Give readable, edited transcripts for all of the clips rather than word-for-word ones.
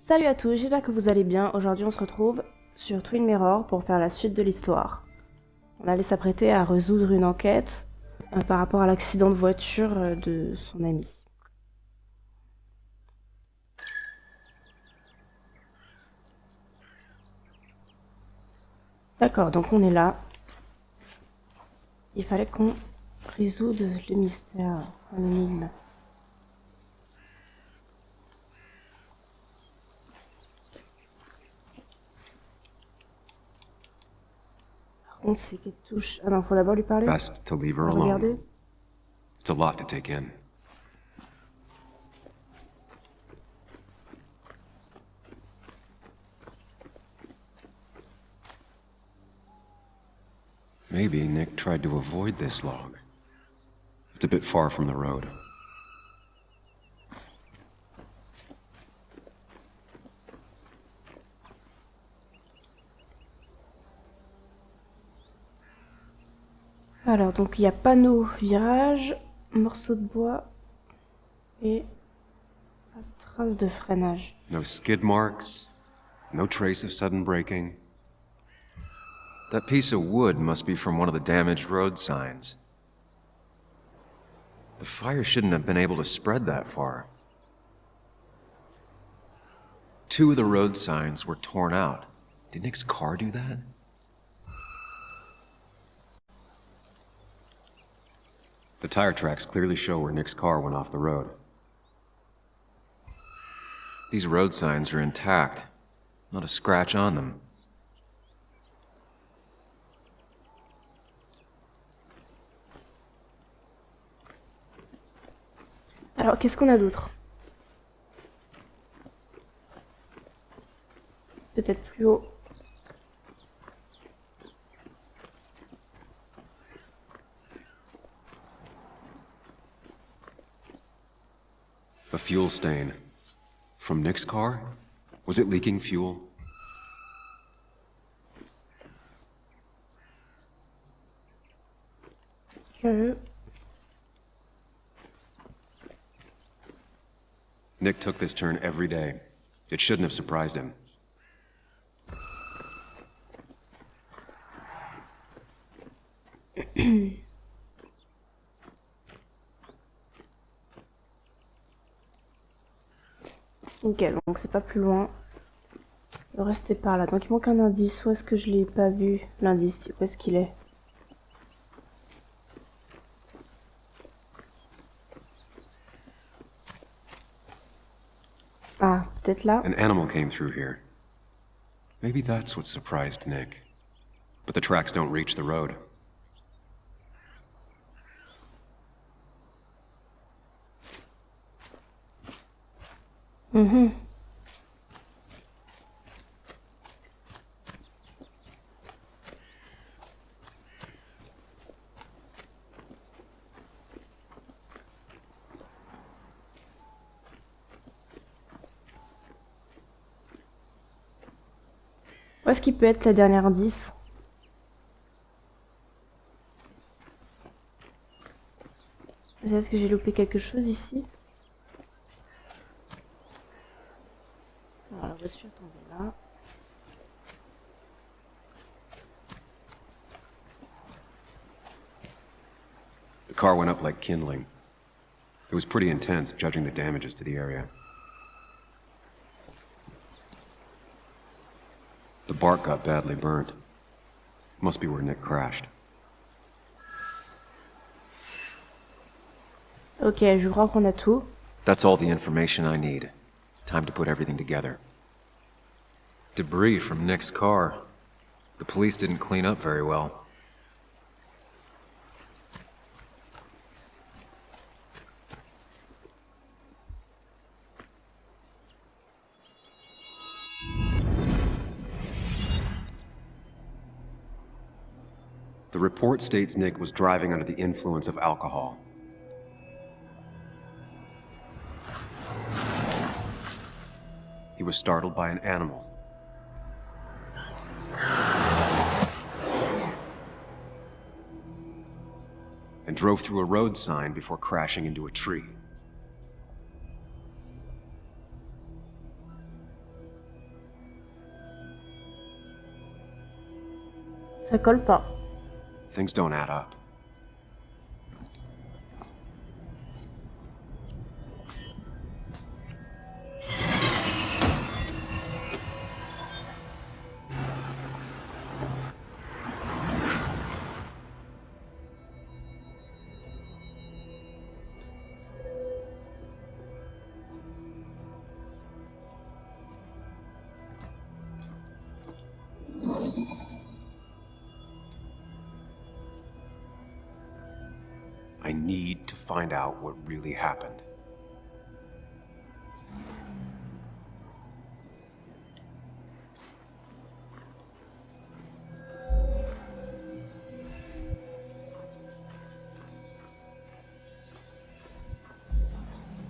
Salut à tous, j'espère que vous allez bien. Aujourd'hui on se retrouve sur Twin Mirror pour faire la suite de l'histoire. On allait s'apprêter à résoudre une enquête par rapport à l'accident de voiture de son ami. D'accord, donc on est là. Il fallait qu'on résoudre le mystère, l'énigme. Par contre, c'est qu'elle touche... Ah non, faut d'abord lui parler. Best to leave her Regardez. alone. It's a lot to take in. Maybe Nick tried to avoid this log. It's a bit far from the road. Alors, donc il y a panneau, virage, morceau de bois et pas de trace de freinage. No skid marks, no trace of sudden braking. That piece of wood must be from one of the damaged road signs. The fire shouldn't have been able to spread that far. Two of the road signs were torn out. Did Nick's car do that? The tire tracks clearly show where Nick's car went off the road. These road signs are intact. Not a scratch on them. Alors, qu'est-ce qu'on a d'autre? Peut-être plus haut. A fuel stain. From Nick's car? Was it leaking fuel? Curieux. Nick took this turn every day. It shouldn't have surprised him. Ok, donc c'est pas plus loin. Le reste est par là. Donc il manque un indice. Où est-ce que je l'ai pas vu? L'indice, où est-ce qu'il est? Ah, peut-être là. An animal came through here. Maybe that's what surprised Nick. But the tracks don't reach the road. Où est-ce qu'il peut être le dernier indice? Est-ce que j'ai loupé quelque chose ici? Alors, la voiture est tombée là. The car went up like kindling. It was pretty intense, judging the damages to the area. The bark got badly burnt. Must be where Nick crashed. Ok, je crois qu'on a tout. That's all the information I need. Time to put everything together. Debris from Nick's car. The police didn't clean up very well. The report states Nick was driving under the influence of alcohol. He was startled by an animal. And drove through a road sign before crashing into a tree. Ça colle pas. Things don't add up. I need to find out what really happened.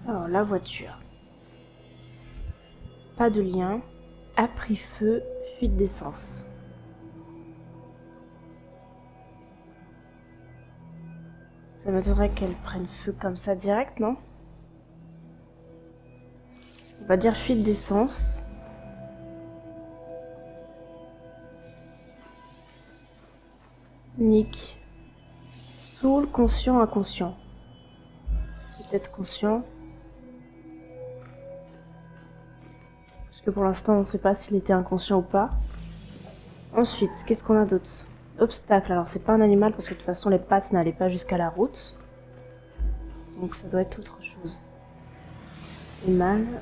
Alors, la voiture. Pas de lien. A pris feu. Fuite d'essence. Ça m'étonnerait qu'elle prenne feu comme ça direct, non? On va dire fuite d'essence. Nick. Saoul, conscient, inconscient. Peut-être conscient. Parce que pour l'instant, on ne sait pas s'il était inconscient ou pas. Ensuite, qu'est-ce qu'on a d'autre? Obstacle. Alors, c'est pas un animal parce que de toute façon, les pattes n'allaient pas jusqu'à la route. Donc, ça doit être autre chose. Et mâle,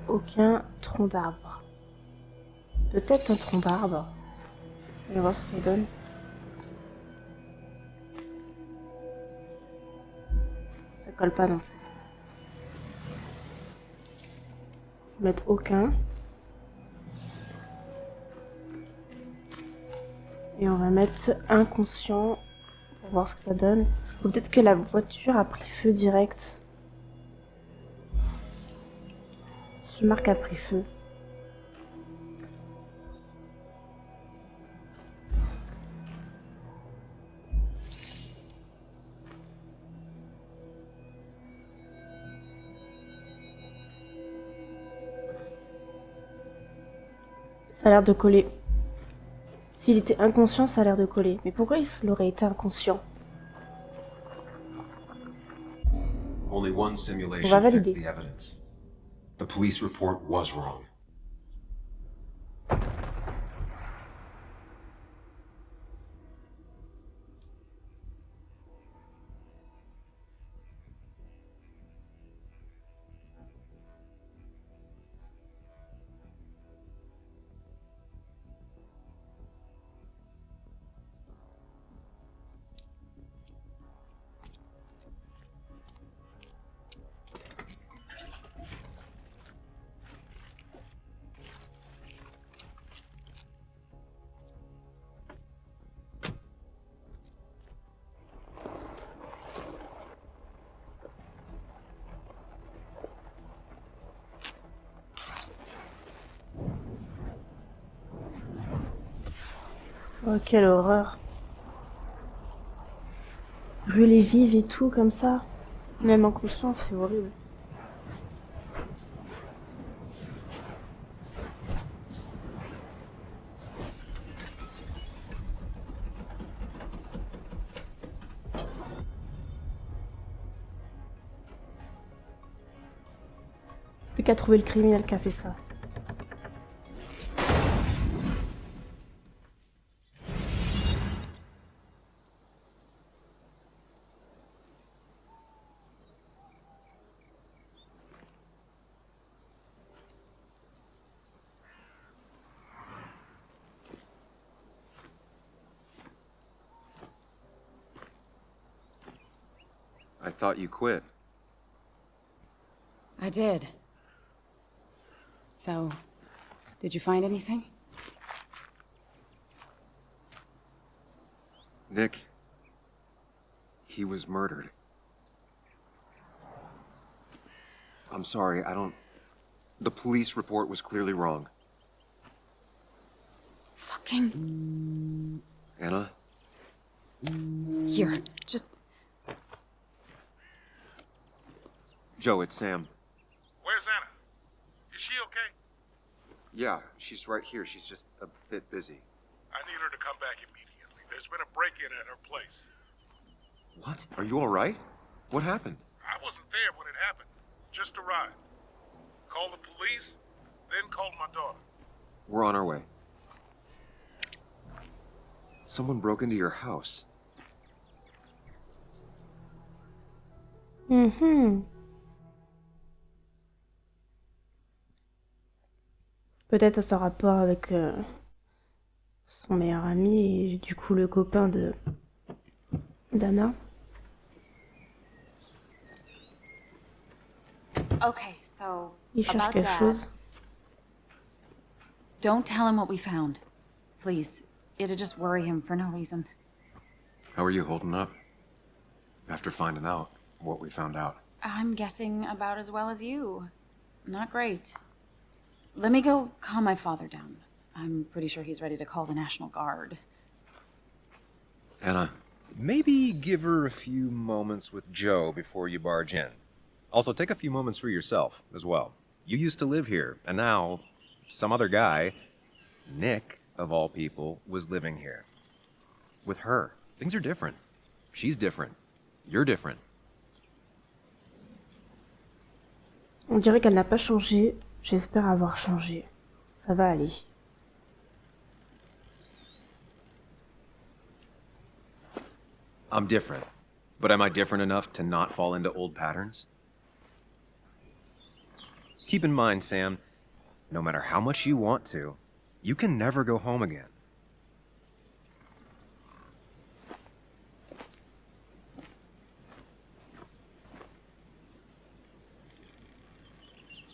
aucun tronc d'arbre. Peut-être un tronc d'arbre. On va voir ce que ça donne. Ça colle pas non plus. Je vais mettre aucun. Et on va mettre inconscient pour voir ce que ça donne. Ou peut-être que la voiture a pris feu direct. Je marque a pris feu. Ça a l'air de coller. S'il était inconscient, ça a l'air de coller. Mais pourquoi il aurait été inconscient? Only one On va simulation fits valider. the evidence. The police report was wrong. Oh, quelle horreur. Brûler vive et tout, comme ça. Même inconscient, c'est horrible. Plus qu'à trouver le criminel qui a fait ça. I thought you quit. I did. So, did you find anything? Nick, he was murdered. I'm sorry, the police report was clearly wrong. Fucking... Anna? Here, just... Joe, it's Sam. Where's Anna? Is she okay? Yeah, she's right here. She's just a bit busy. I need her to come back immediately. been a break-in at her place. What? Are you alright? What happened? I wasn't there when it happened. Just arrived. Called the police, then called my daughter. We're on our way. Someone broke into your house. Peut-être ça rapport avec son meilleur ami et du coup le copain de d'Anna. Okay, so Il cherche about quelque Dad. chose. Don't tell him what we found. Please. It'd just worry him for no reason. How are you holding up? After finding out what we found out. I'm guessing about as well as you. Not great. Let me go calm my father down. I'm pretty sure he's ready to call the National Guard. Anna, maybe give her a few moments with Joe before you barge in. Also, take a few moments for yourself as well. You used to live here, and now some other guy, Nick, of all people, was living here. With her. Things are different. She's different. You're different. On dirait qu'elle n'a pas changé. J'espère avoir changé. Ça va aller. I'm different. But am I different enough to not fall into old patterns? Keep in mind, Sam, no matter how much you want to, you can never go home again.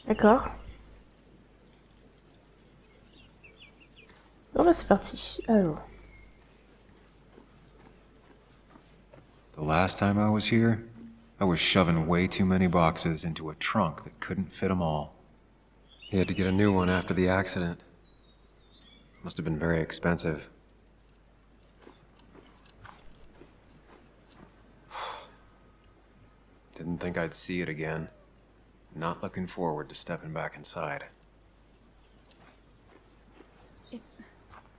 D'accord. Bon bah c'est parti. Alors. The last time I was here, I was shoving way too many boxes into a trunk that couldn't fit them all. He had to get a new one after the accident. Must have been very expensive. Didn't think I'd see it again. Not looking forward to stepping back inside.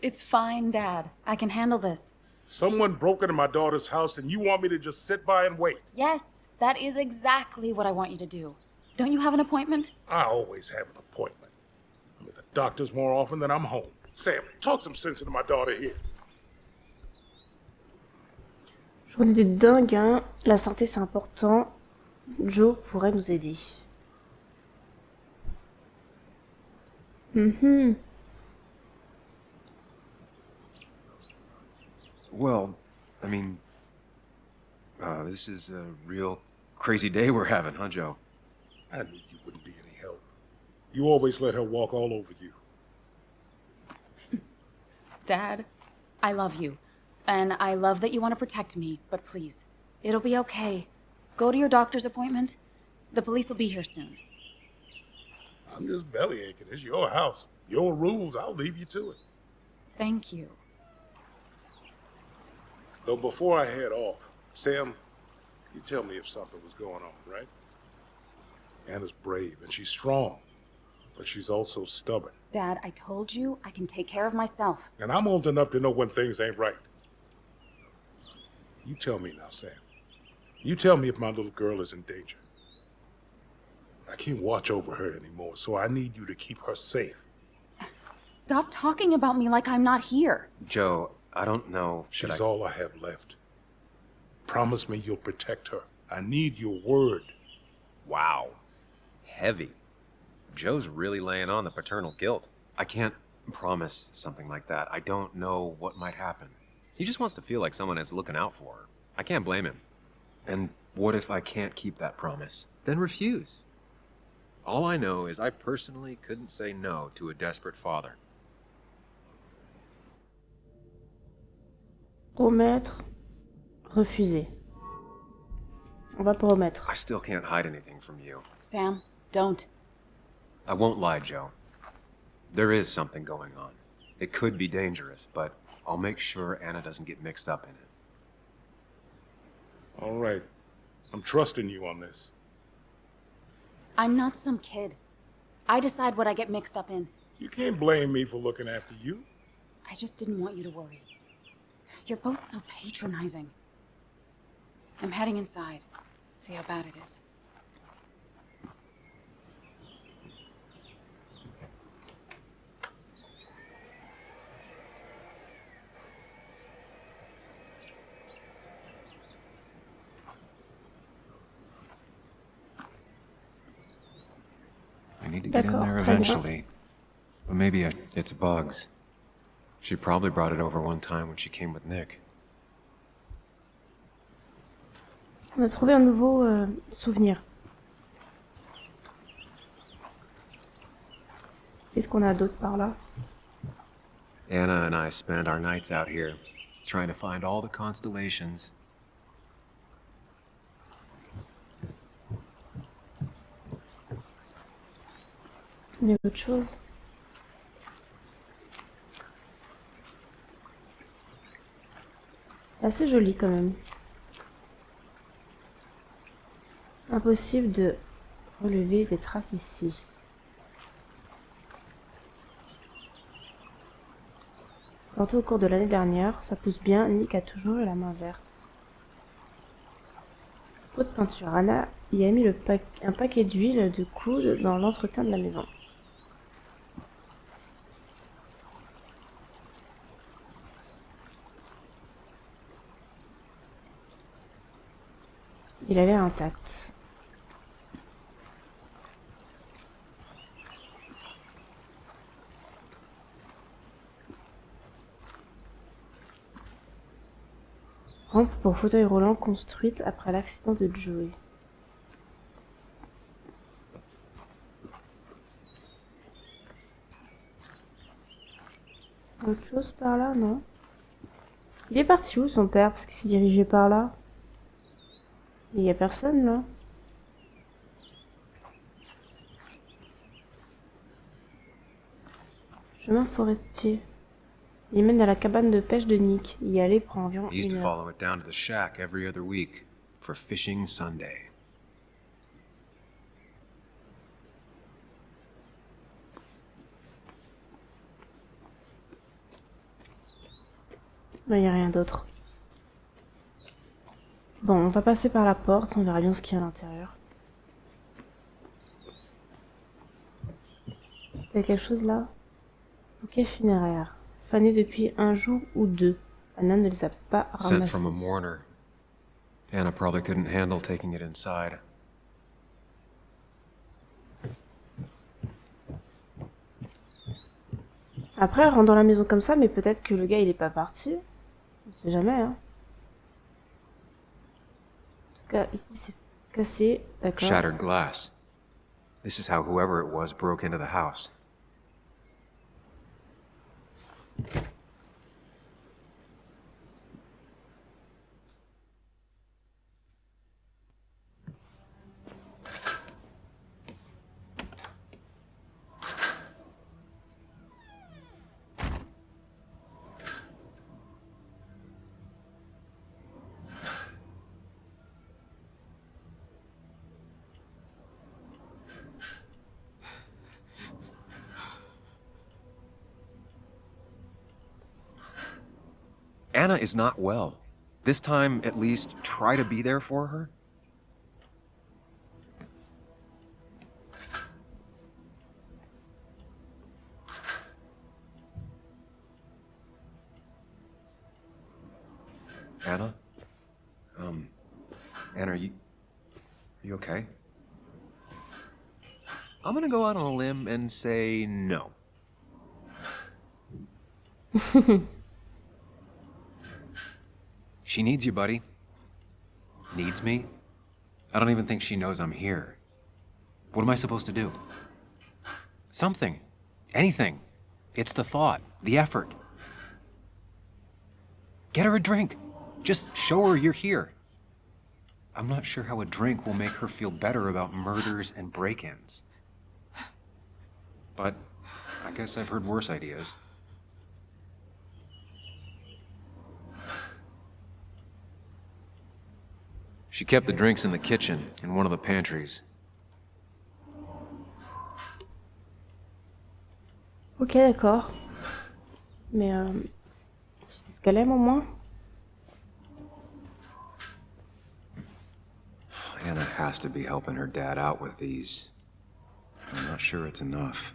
It's fine, Dad. I can handle this. Someone broke into my daughter's house and you want me to just sit by and wait? Yes, that is exactly what I want you to do. Don't you have an appointment? I always have an appointment. I'm at the doctor's more often than I'm home. Sam, talk some sense into my daughter here. Journée des dingues, hein. La santé c'est important. Joe pourrait nous aider. Well, I mean, this is a real crazy day we're having, huh, Joe? I knew you wouldn't be any help. You always let her walk all over you. Dad, I love you. And I love that you want to protect me, but please, it'll be okay. Go to your doctor's appointment. The police will be here soon. I'm just bellyaching. It's your house. Your rules. I'll leave you to it. Thank you. Though before I head off, Sam, you tell me if something was going on, right? Anna's brave and she's strong, but she's also stubborn. Dad, I told you I can take care of myself. And I'm old enough to know when things ain't right. You tell me now, Sam. You tell me if my little girl is in danger. I can't watch over her anymore, so I need you to keep her safe. Stop talking about me like I'm not here. Joe, I don't know. She's all I have left. Promise me you'll protect her. I need your word. Wow. Heavy. Joe's really laying on the paternal guilt. I can't promise something like that. I don't know what might happen. He just wants to feel like someone is looking out for her. I can't blame him. And what if I can't keep that promise? Then refuse. All I know is I personally couldn't say no to a desperate father. Promettre, refuser. On va promettre. I still can't hide anything from you. Sam, don't. I won't lie, Joe. There is something going on. It could be dangerous, but I'll make sure Anna doesn't get mixed up in it. All right. I'm trusting you on this. I'm not some kid. I decide what I get mixed up in. You can't blame me for looking after you. I just didn't want you to worry. You're both so patronizing. I'm heading inside. See how bad it is. I need to get in there eventually. But maybe it's bugs. She probably brought it over one time when she came with Nick. On a trouvé un nouveau souvenir. Qu'est-ce qu'on a d'autre par là? Anna and I spend our nights out here, trying to find all the constellations. Il y a autre chose. C'est assez joli quand même. Impossible de relever des traces ici. Planté au cours de l'année dernière, ça pousse bien, Nick a toujours eu la main verte. Pot de peinture. Anna y a mis un paquet d'huile de coude dans l'entretien de la maison. Il a l'air intact. Rampe pour fauteuil roulant construite après l'accident de Joey. Autre chose par là, non? Il est parti où son père? Parce qu'il s'est dirigé par là. Il n'y a personne là. Chemin forestier. Il mène à la cabane de pêche de Nick. Y aller prend environ He used to 1 heure. follow it down to the shack every other week for fishing Sunday. Il n'y a rien d'autre. Bon, on va passer par la porte, on verra bien ce qu'il y a à l'intérieur. Il y a quelque chose là? Bouquet funéraire. Fané depuis 1 jour ou 2. Anna ne les a pas Sent ramassés. from a mourner. Anna probably couldn't handle taking it inside. Après, elle rentre dans la maison comme ça, mais peut-être que le gars il est pas parti. On sait jamais, hein. En tout cas, ici c'est cassé, d'accord. Shattered glass. This is how whoever it was broke into the house. Anna is not well. This time, at least, try to be there for her. Anna? Anna, are you okay? I'm gonna go out on a limb and say no. She needs you, buddy. Needs me? I don't even think she knows I'm here. What am I supposed to do? Something. Anything. It's the thought, the effort. Get her a drink. Just show her you're here. I'm not sure how a drink will make her feel better about murders and break-ins. But I guess I've heard worse ideas. She kept the drinks in the kitchen, in one of the pantries. Ok, d'accord. Mais tu sais ce qu'elle aime au moins? has to be helping her dad out with these. I'm not sure it's enough.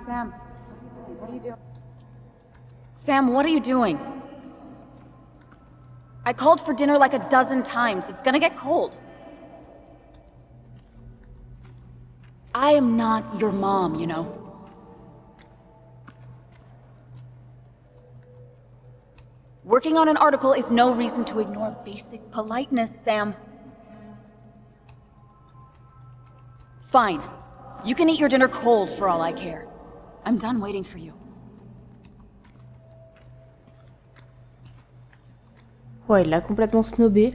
Sam, what are you doing? Sam, what are you doing? I called for dinner like a dozen times. It's gonna get cold. I am not your mom, you know. Working on an article is no reason to ignore basic politeness, Sam. Fine. You can eat your dinner cold for all I care. I'm done waiting for you. Ouais, il l'a complètement snobé.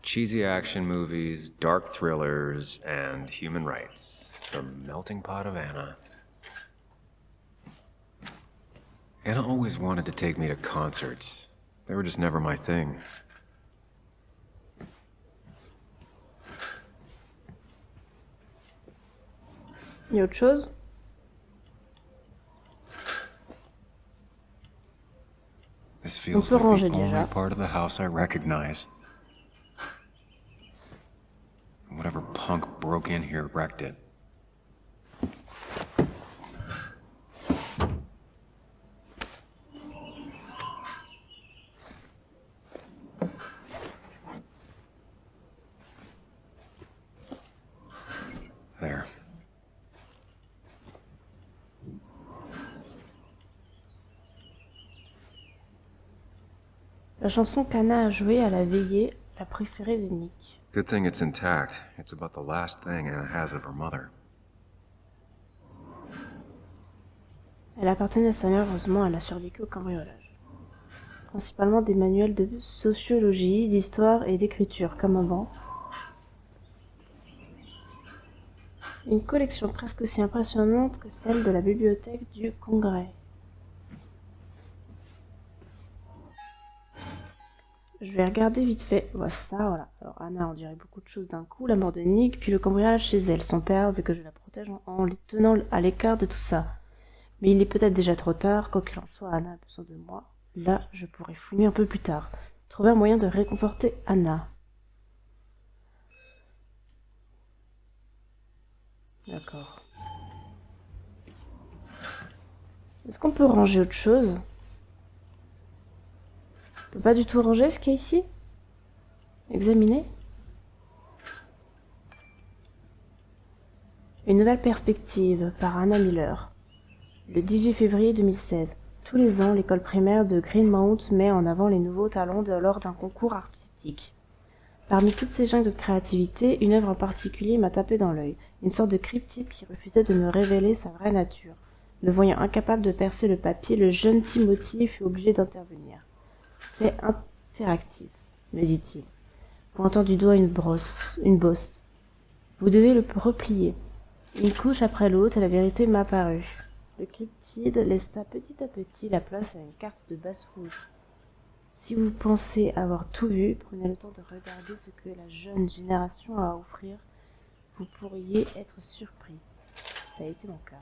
Cheesy action movies, dark thrillers, and human rights. The melting pot of Anna. Anna always wanted to take me to concerts. They were just never my thing. Il y a autre chose? This feels peut like the ranger only déjà. part of the house I recognize. Whatever punk broke in here wrecked it. There. La chanson qu'Anna a jouée à la veillée, la préférée de Nick. Good thing it's intact. It's about the last thing Anna has of her mother. Elle appartenait à sa mère, heureusement, elle a survécu au cambriolage. Principalement des manuels de sociologie, d'histoire et d'écriture, comme avant. Une collection presque aussi impressionnante que celle de la bibliothèque du Congrès. Je vais regarder vite fait. Voilà ça, voilà. Alors Anna, on dirait beaucoup de choses d'un coup. La mort de Nick, puis le cambriolage chez elle. Son père veut que je la protège en les tenant à l'écart de tout ça. Mais il est peut-être déjà trop tard. Quoi qu'il en soit, Anna a besoin de moi. Là, je pourrais fouiner un peu plus tard. Trouver un moyen de réconforter Anna. D'accord. Est-ce qu'on peut ranger autre chose? On peut pas du tout ranger ce qu'il y a ici? Examiner? Une nouvelle perspective par Anna Miller. Le 18 février 2016. Tous les ans, l'école primaire de Greenmount met en avant les nouveaux talents lors d'un concours artistique. Parmi toutes ces jeunes de créativité, une œuvre en particulier m'a tapé dans l'œil. Une sorte de cryptide qui refusait de me révéler sa vraie nature. Me voyant incapable de percer le papier, le jeune Timothy fut obligé d'intervenir. C'est interactif, me dit-il, pointant du doigt une bosse. Vous devez le replier. Une couche après l'autre et la vérité m'apparut. Le cryptide laissa petit à petit la place à une carte de basse-rouge. Si vous pensez avoir tout vu, prenez le temps de regarder ce que la jeune génération a à offrir. Vous pourriez être surpris. Ça a été mon cas.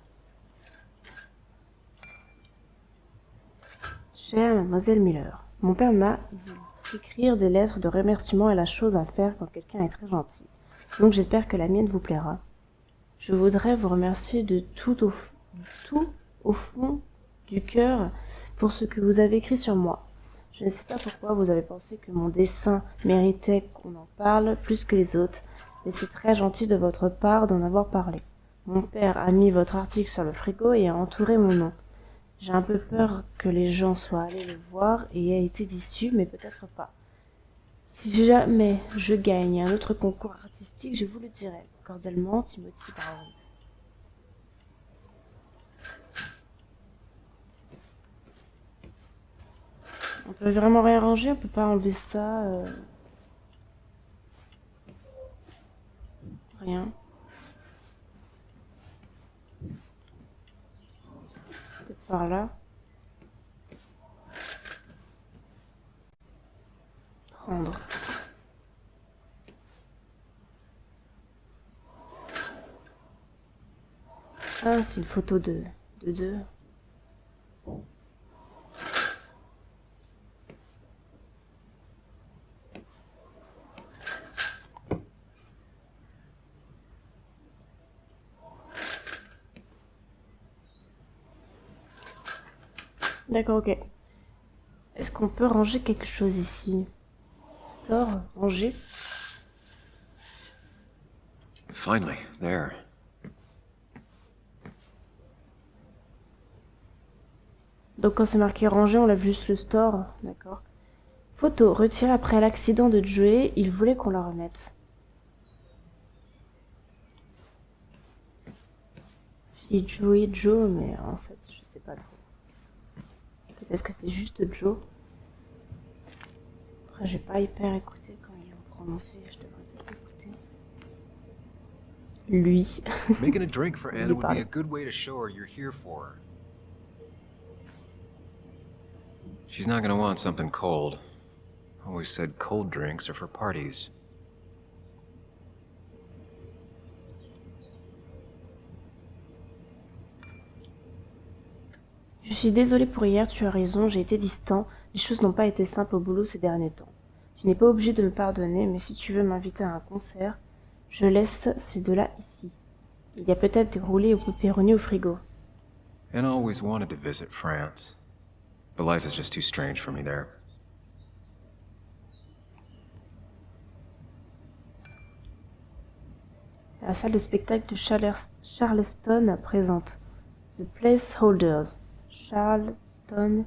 Chère mademoiselle Miller, mon père m'a dit qu'écrire des lettres de remerciement est la chose à faire quand quelqu'un est très gentil. Donc j'espère que la mienne vous plaira. Je voudrais vous remercier de tout au fond du cœur pour ce que vous avez écrit sur moi. Je ne sais pas pourquoi vous avez pensé que mon dessin méritait qu'on en parle plus que les autres, mais c'est très gentil de votre part d'en avoir parlé. Mon père a mis votre article sur le frigo et a entouré mon nom. J'ai un peu peur que les gens soient allés le voir et aient été déçus, mais peut-être pas. Si jamais je gagne un autre concours artistique, je vous le dirai. Cordialement, Timothy Brown. On peut vraiment rien ranger, on peut pas enlever ça. Rien. Peut-être par là. Prendre. Ah, c'est une photo de deux. D'accord, ok. Est-ce qu'on peut ranger quelque chose ici? Store, ranger. Finally, there. Donc quand c'est marqué ranger, on lève juste le store. D'accord. Photo, retirée après l'accident de Joey, il voulait qu'on la remette. Je dis Joey, Joe, mais en fait, je sais pas trop. Peut-être que c'est juste Joe. Après, j'ai pas hyper écouté quand ils l'ont prononcé. Je devrais peut-être écouter. Lui. Making a drink for Anna would be a parle. good way to show her you're here for her. She's not gonna want something cold. Always said cold drinks are for parties. Je suis désolée pour hier, tu as raison, j'ai été distant. Les choses n'ont pas été simples au boulot ces derniers temps. Tu n'es pas obligé de me pardonner, mais si tu veux m'inviter à un concert, je laisse ces deux-là ici. Il y a peut-être des roulés au pepperoni au frigo. Anna always wanted to visit France, but life is just too strange for me there. La salle de spectacle de Charleston présente The Placeholders. Charleston.wv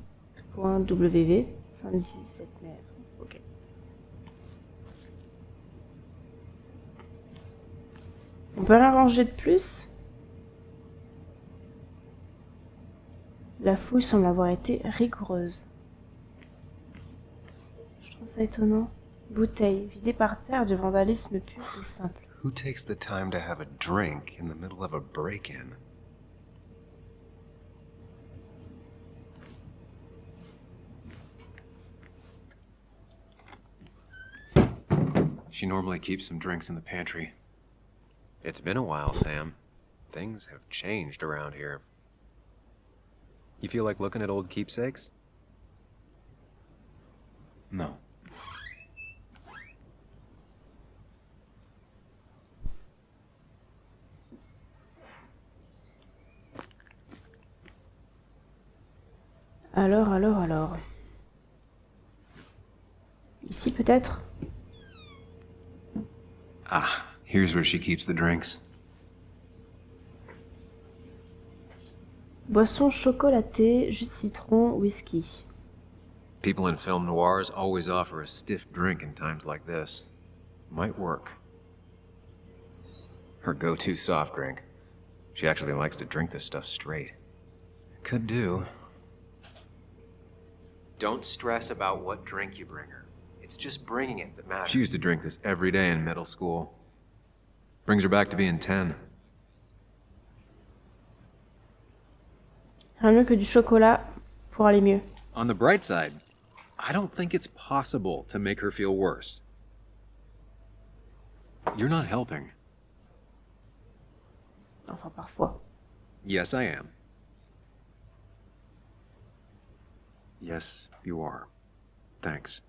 samedi 7 mai. Ok. On peut la ranger de plus? La fouille semble avoir été rigoureuse. Je trouve ça étonnant. Bouteille, vidée par terre, du vandalisme pur et simple. Who takes the time to have a drink in the middle of a break-in? She normally keeps some drinks in the pantry. It's been a while, Sam. Things have changed around here. You feel like looking at old keepsakes? No. Alors. Ici peut-être? Ah, here's where she keeps the drinks. Boisson chocolatée, jus de citron, whisky. People in film noirs always offer a stiff drink in times like this. Might work. Her go-to soft drink. She actually likes to drink this stuff straight. Could do. Don't stress about what drink you bring her. It's just bringing it that matters. She used to drink this every day in middle school. Brings her back to being 10. Rien mieux que du chocolat pour aller mieux. On the bright side, I don't think it's possible to make her feel worse. You're not helping. Enfin, parfois. Yes, I am. Yes, you are. Thanks.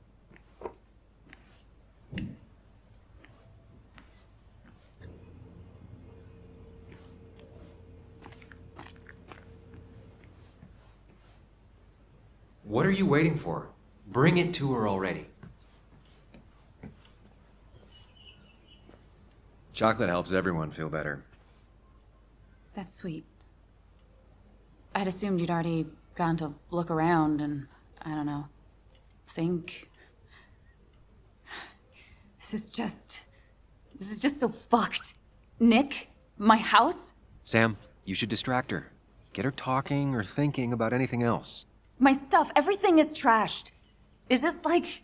What are you waiting for? Bring it to her already. Chocolate helps everyone feel better. That's sweet. I'd assumed you'd already gone to look around and, I don't know, think. This is just so fucked. Nick? My house? Sam, you should distract her. Get her talking or thinking about anything else. My stuff, everything is trashed. Is this like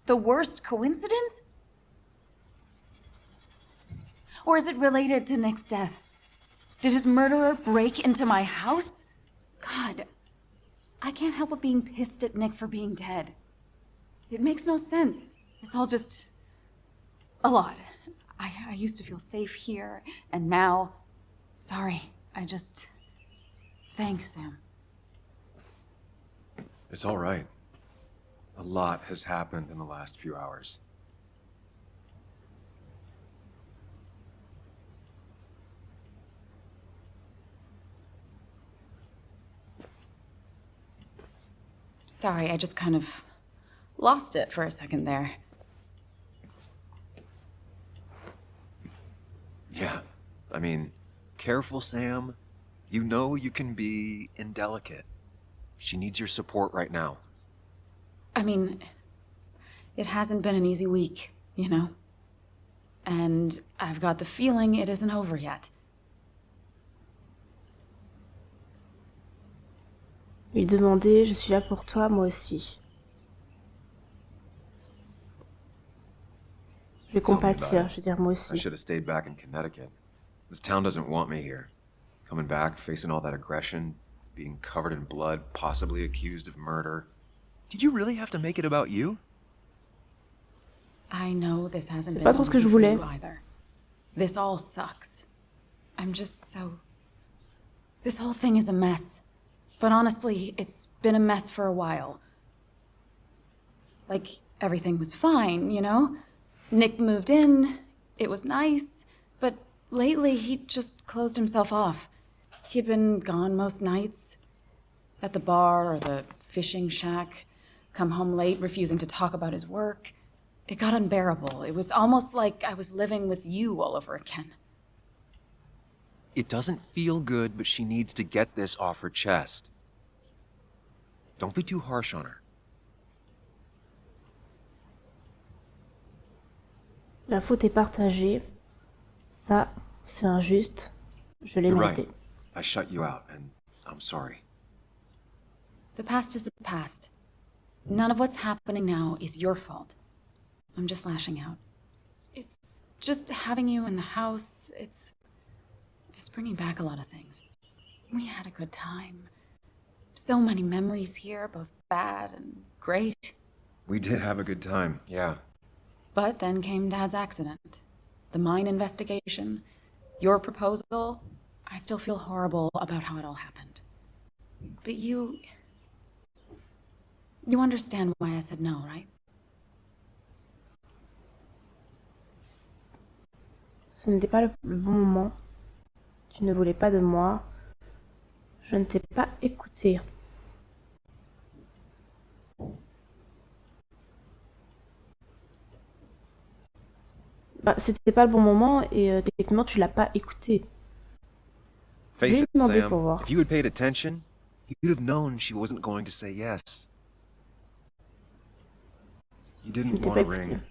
the worst coincidence? Or is it related to Nick's death? Did his murderer break into my house? God, I can't help but being pissed at Nick for being dead. It makes no sense. It's all just a lot. I used to feel safe here, and now, sorry, thanks, Sam. It's all right. A lot has happened in the last few hours. Sorry, I just kind of lost it for a second there. Yeah, I mean, careful, Sam. You know you can be indelicate. She needs your support right now. I mean, it hasn't been an easy week, you know? And I've got the feeling it isn't over yet. Lui demander, je suis là pour toi, moi aussi. Je vais compatir, je veux dire moi I aussi. should have stayed back in Connecticut. This town doesn't want me here. Coming back, facing all that aggression, being covered in blood, possibly accused of murder. Did you really have to make it about you? I know this hasn't C'est been pas trop ce que easy je for voulais. you either. This all sucks. I'm just so... This whole thing is a mess. But honestly, it's been a mess for a while. Like, everything was fine, you know? Nick moved in, it was nice, but lately he just closed himself off. He'd been gone most nights. At the bar or the fishing shack. Come home late, refusing to talk about his work. It got unbearable. It was almost like I was living with you all over again. It doesn't feel good, but she needs to get this off her chest. Don't be too harsh on her. La faute est partagée. Ça, c'est injuste. Je l'ai You're mérité. right. I shut you out, and I'm sorry. The past is the past. None of what's happening now is your fault. I'm just lashing out. It's just having you in the house, it's bringing back a lot of things. We had a good time. So many memories here, both bad and great. We did have a good time, yeah. But then came Dad's accident. The mine investigation. Your proposal. I still feel horrible about how it all happened. But you understand why I said no, right? Ce n'était pas le bon moment. Tu ne voulais pas de moi. Je ne t'ai pas écouté. Bah, c'était pas le bon moment et techniquement tu l'as pas écouté. Face J'ai it, demandé Sam, pour voir. if you had paid attention, you'd have known she wasn't going to say yes. You Je didn't t'ai want pas a écouté. ring.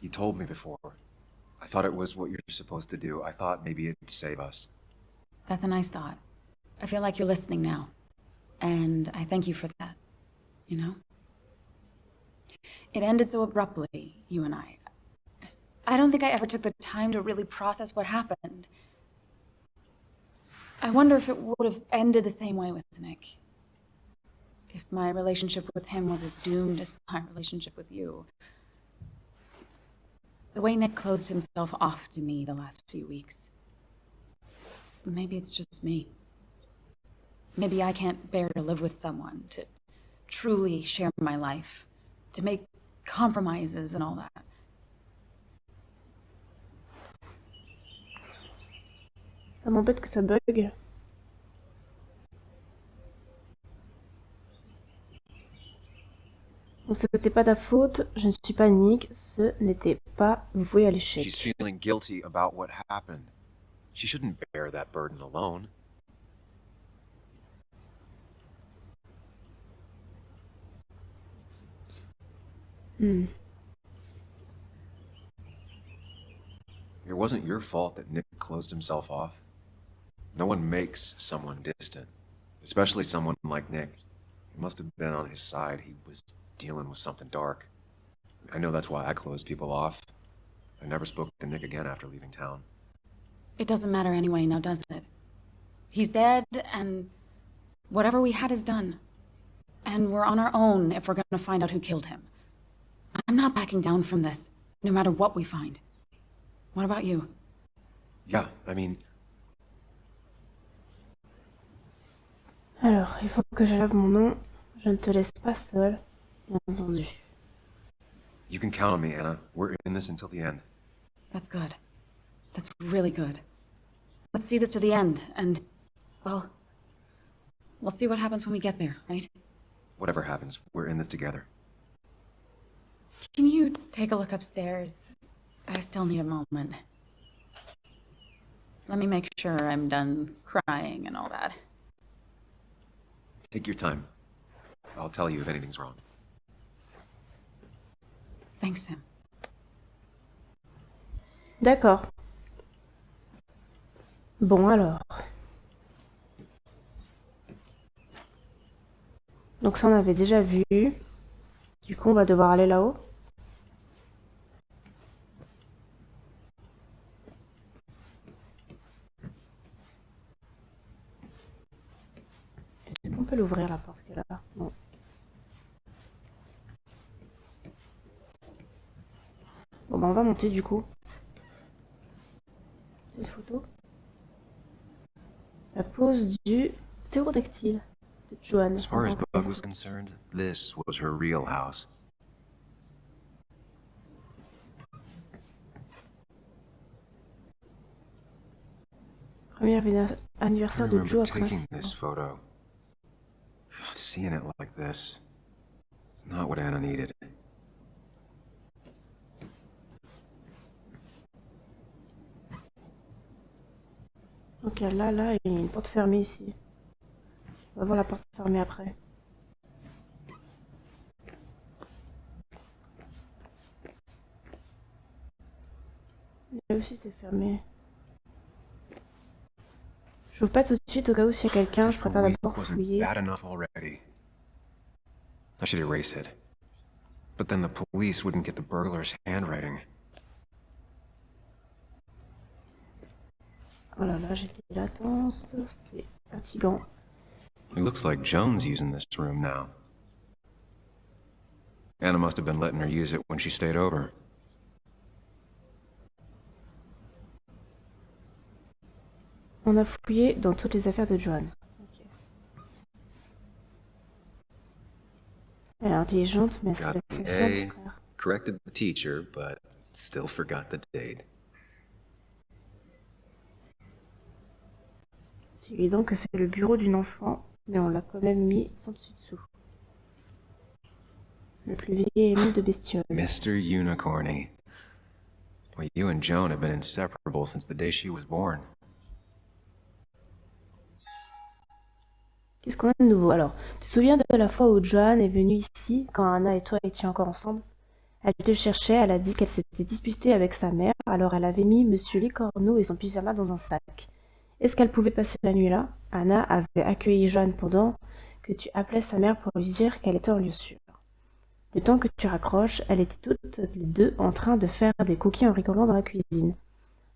You told me before. I thought it was what you're supposed to do. I thought maybe it'd save us. That's a nice thought. I feel like you're listening now. And I thank you for that. You know? It ended so abruptly, you and I. I don't think I ever took the time to really process what happened. I wonder if it would have ended the same way with Nick. If my relationship with him was as doomed as my relationship with you. The way Nick closed himself off to me the last few weeks. Maybe it's just me. Maybe I can't bear to live with someone, to truly share my life, to make compromises and all that. Ça m'embête que ça bug. Donc ce n'était pas ta faute, je ne suis pas Nick, ce n'était pas voué à l'échec. She's feeling guilty about what happened. She shouldn't bear that burden alone. It wasn't your fault that Nick closed himself off. No one makes someone distant, especially someone like Nick. He must have been on his side. He was dealing with something dark. I know that's why I closed people off. I never spoke to Nick again after leaving town. It doesn't matter anyway, now does it? He's dead, and whatever we had is done. And we're on our own if we're gonna find out who killed him. I'm not backing down from this, no matter what we find. What about you? Yeah, I mean, Alors, il faut que je lave mon nom. Je ne te laisse pas seule, bien entendu. you can count on me, Anna. We're in this until the end. That's good. That's really good. Let's see this to the end, and, well, we'll see what happens when we get there, right? Whatever happens, we're in this together. Can you take a look upstairs? I still need a moment. Let me make sure I'm done crying and all that. Take your time. I'll tell you if anything's wrong. Thanks, Sam. D'accord. Bon alors. Donc ça on avait déjà vu. Du coup on va devoir aller là-haut. Est-ce qu'on peut l'ouvrir la porte qu'elle est là? Non. Bon bah on va monter du coup. Cette photo. La pose du ptérodactyle de Joanne. As far as Bug was concerned, this was her real house. Premier I anniversaire de remember Joe après taking this photo. Seeing it like this. Not what Anna needed. Ok, là, il y a une porte fermée ici. On va voir la porte fermée après. Là aussi, c'est fermé. Je n'ouvre pas tout de suite au cas où s'il y a quelqu'un, je préfère d'abord fouiller. Bad enough already. I should erase it. But then the police wouldn't get the burglar's handwriting. Oh là là, j'ai des latences, c'est fatigant. It looks like Joan's using this room now. Anna must have been letting her use it when she stayed over. On a fouillé dans toutes les affaires de Joanne. Ok. Elle est intelligente, mais elle se Got laisse the facilement A, distraire. corrected the teacher, but still forgot the date. C'est évident que c'est le bureau d'une enfant, mais on l'a quand même mis sans dessus-dessous. Le plus vieil ami de bestiole. Mr. Unicorny. Well, you and Joan have been inseparable since the day she was born. Qu'est-ce qu'on a de nouveau? Alors, tu te souviens de la fois où Joanne est venue ici, quand Anna et toi étiez encore ensemble? Elle te cherchait, elle a dit qu'elle s'était disputée avec sa mère, alors elle avait mis Monsieur Lécorneau et son pyjama dans un sac. Est-ce qu'elle pouvait passer la nuit là? Anna avait accueilli Joanne pendant que tu appelais sa mère pour lui dire qu'elle était en lieu sûr. Le temps que tu raccroches, elles étaient toutes les deux en train de faire des cookies en rigolant dans la cuisine.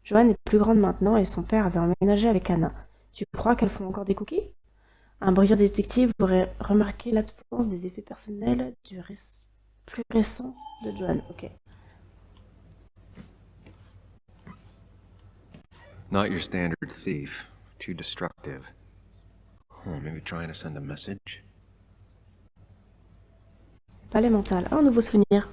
Joanne est plus grande maintenant et son père avait emménagé avec Anna. Tu crois qu'elles font encore des cookies? Un brillant détective aurait remarqué l'absence des effets personnels du plus récent de Joanne. Ok. Not your standard thief. Too destructive. Oh, maybe trying to send a message? Palais mental. Un nouveau souvenir.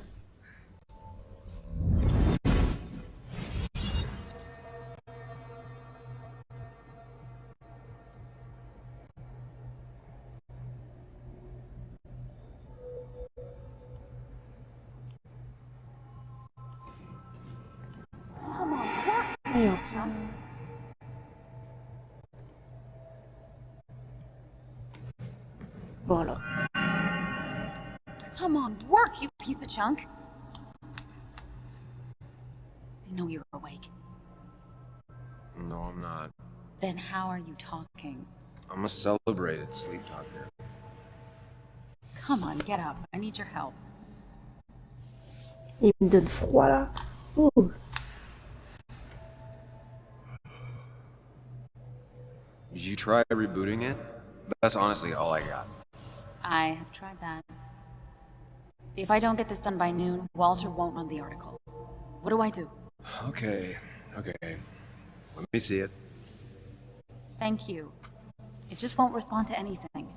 Alors. Voilà. Come on, work, you piece of junk! I know you're awake. No, I'm not. Then how are you talking? I'm a celebrated sleep talker. Come on, get up. I need your help. Il me donne froid là. Ouh. Did you try rebooting it? That's honestly all I got. I have tried that. If I don't get this done by noon, Walter won't run the article. What do I do? Okay. Let me see it. Thank you. It just won't respond to anything.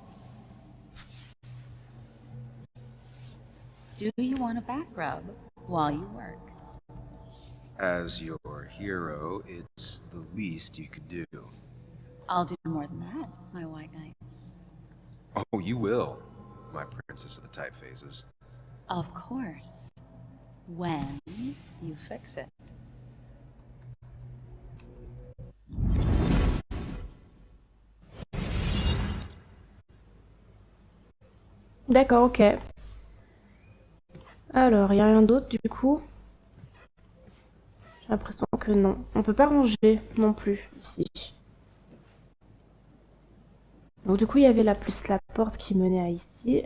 Do you want a back rub while you work? As your hero, it's the least you could do. I'll do more than that, my white knight. Oh, you will, my princess of the typefaces. Of course. When you fix it. D'accord, ok. Alors, il n'y a rien d'autre du coup? J'ai l'impression que non. On peut pas ranger non plus ici. Donc du coup, il y avait là plus la porte qui menait à ici.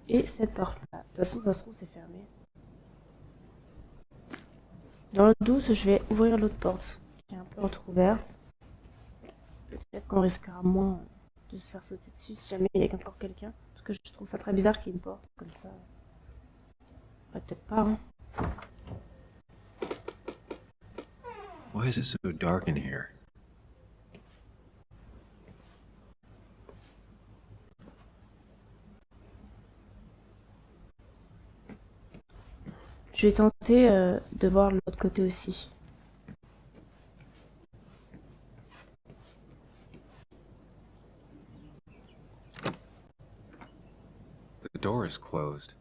Et cette porte-là. De toute façon, ça se trouve, c'est fermé. Dans le doute, je vais ouvrir l'autre porte, qui est un peu entrouverte. Peut-être qu'on risquera moins de se faire sauter dessus si jamais il y a encore quelqu'un. Parce que je trouve ça très bizarre qu'il y ait une porte comme ça. Ouais, peut-être pas, hein. Why is it so dark in here? Je vais tenter de voir l'autre côté aussi. The door is closed.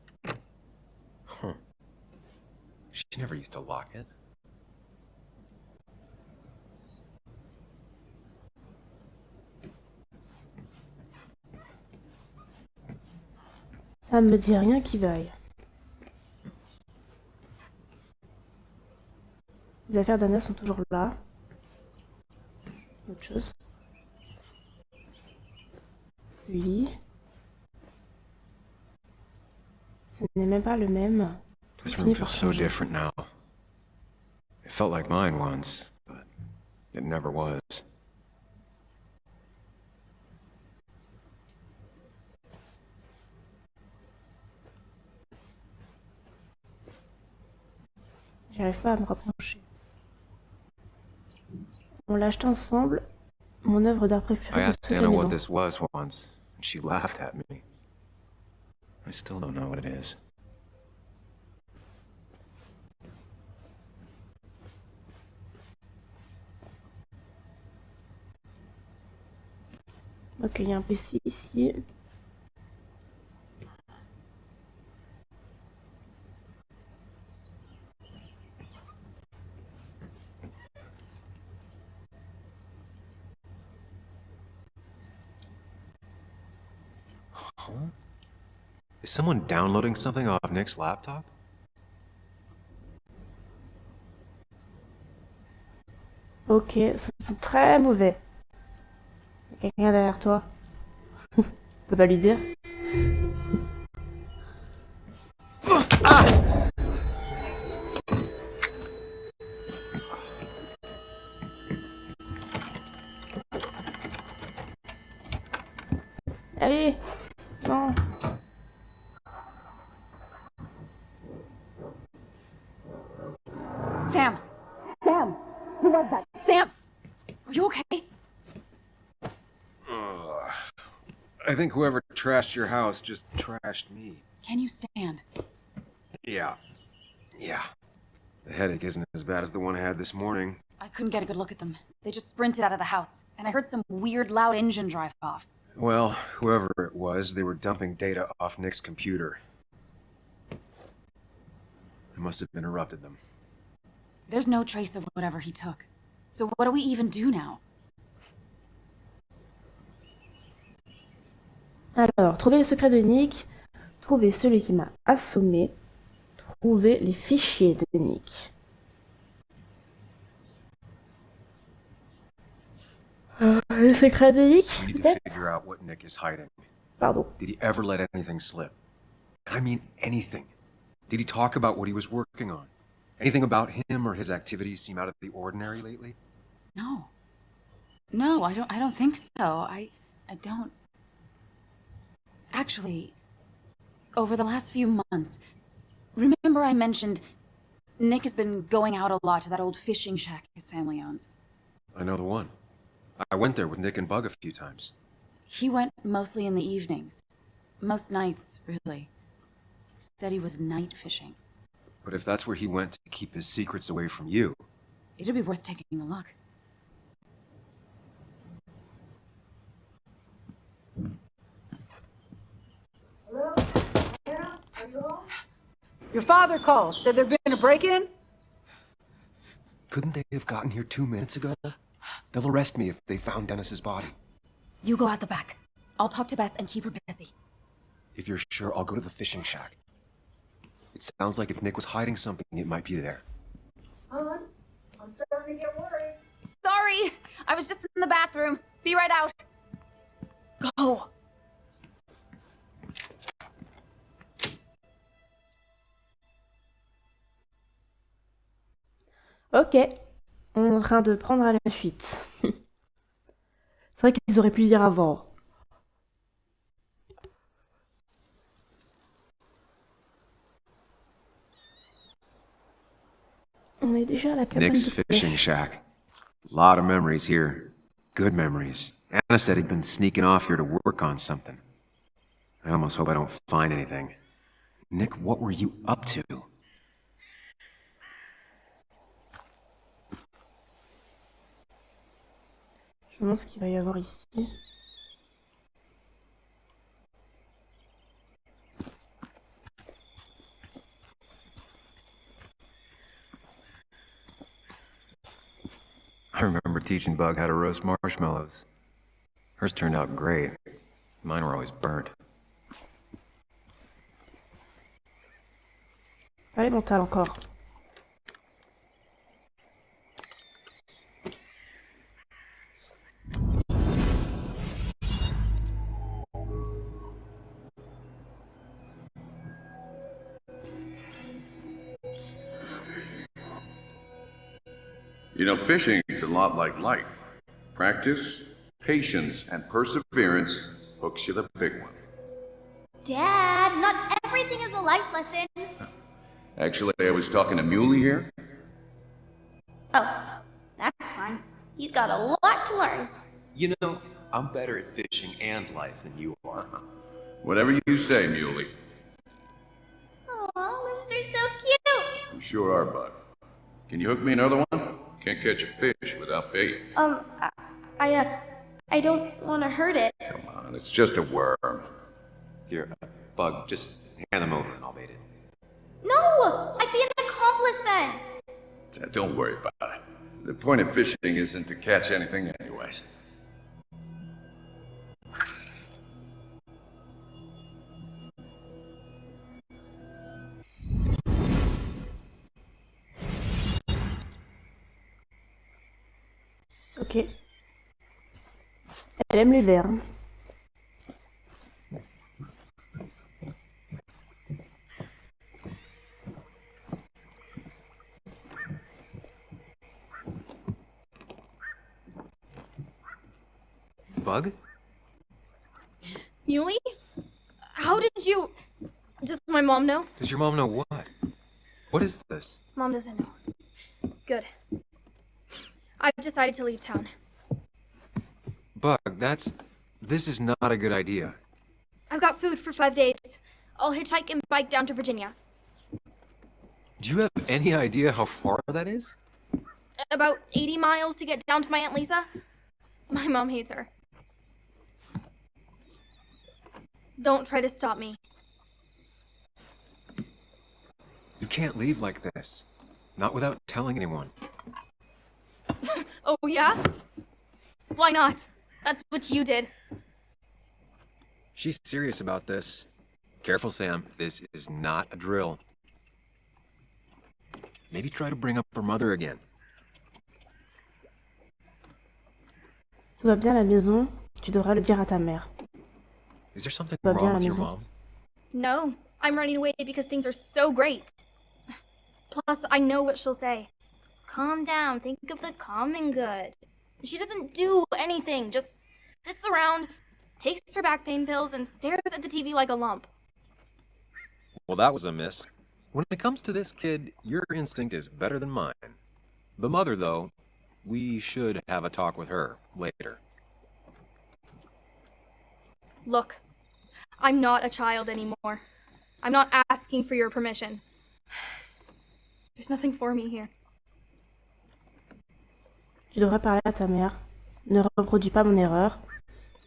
Huh. She never used to lock it. Ça me dit rien qui vaille. Les affaires d'Anna sont toujours là. Autre chose. Le lit. Ce n'est même pas le même. Tout This finit room par feels so changer. different now. It felt like mine once, but it never was. J'arrive pas à me rapprocher. On l'a acheté ensemble. Mon œuvre d'art I préférée asked de toute la Anna what maison. this was once, and she laughed at me. I still don't know what it is. Ok, il y a un PC ici. Huh? Is someone downloading something off Nick's laptop? Ok, ça c'est très mauvais. Il y a quelqu'un derrière toi. Tu peux pas lui dire? Allez! Non! Sam! Sam! Who was that? Sam! Are you okay? I think whoever trashed your house just trashed me. Can you stand? Yeah. The headache isn't as bad as the one I had this morning. I couldn't get a good look at them. They just sprinted out of the house, and I heard some weird loud engine drive off. Well, whoever it was, they were dumping data off Nick's computer. I must have interrupted them. There's no trace of whatever he took. So what do we even do now? Alors, trouver les secrets de Nick, trouver celui qui m'a assommé, trouver les fichiers de Nick. Les secrets de Nick, We need to peut-être? figure out what Nick is hiding. Pardon. Did he ever let anything slip? And I mean anything. Did he talk about what he was working on? Anything about him or his activities seem out of the ordinary lately? No. No, I don't think so. I don't... Actually, over the last few months, remember I mentioned Nick has been going out a lot to that old fishing shack his family owns. I know the one. I went there with Nick and Bug a few times. He went mostly in the evenings. Most nights, really. Said he was night fishing. But if that's where he went to keep his secrets away from you... It'd be worth taking a look. Hello? Yeah? Are you home? Your father called. Said there'd been a break-in? Couldn't they have gotten here 2 minutes ago? They'll arrest me if they found Dennis's body. You go out the back. I'll talk to Bess and keep her busy. If you're sure, I'll go to the fishing shack. It sounds like if Nick was hiding something, it might be there. Hon, I'm starting to get worried. Sorry! I was just in the bathroom. Be right out. Go! Ok, on est en train de prendre à la fuite. C'est vrai qu'ils auraient pu le dire avant. On est déjà à la cabane Nick's de fishing pêche. shack. Lot of memories here. Good memories. Anna said he'd been sneaking off here to work on something. I almost hope I don't find anything. Nick, what were you up to? Je me demande ce qu'il va y avoir ici. I remember teaching Bug how to roast marshmallows. Hers turned out great. Mine were always burnt. Allez, mental encore. You know, fishing is a lot like life. Practice, patience, and perseverance hooks you the big one. Dad, not everything is a life lesson. Actually, I was talking to Muley here. Oh, that's fine. He's got a lot to learn. You know, I'm better at fishing and life than you are. Whatever you say, Muley. Aw, lips are so cute. You sure are, Bud. Can you hook me another one? Can't catch a fish without bait. I don't want to hurt it. Come on, it's just a worm. Here, Bug, just hand them over and I'll bait it. No, I'd be an accomplice then. Don't worry about it. The point of fishing isn't to catch anything anyways. Ok. Elle aime les verres. Bug? Muley? How did you... Does my mom know? Does your mom know what? What is this? Mom doesn't know. Good. I've decided to leave town. Bug, this is not a good idea. I've got food for 5 days. I'll hitchhike and bike down to Virginia. Do you have any idea how far that is? About 80 miles to get down to my Aunt Lisa. My mom hates her. Don't try to stop me. You can't leave like this. Not without telling anyone. Oh, yeah? Why not? That's what you did. She's serious about this. Careful, Sam. This is not a drill. Maybe try to bring up her mother again. Tout va bien à la maison, tu devras le dire à ta mère. Is there something Tout va bien à wrong la with your maison. mom? No, I'm running away because things are so great. Plus, I know what she'll say. Calm down, think of the common good. She doesn't do anything, just sits around, takes her back pain pills, and stares at the TV like a lump. Well, that was a miss. When it comes to this kid, your instinct is better than mine. The mother, though, we should have a talk with her later. Look, I'm not a child anymore. I'm not asking for your permission. There's nothing for me here. Tu devrais parler à ta mère. Ne reproduis pas mon erreur.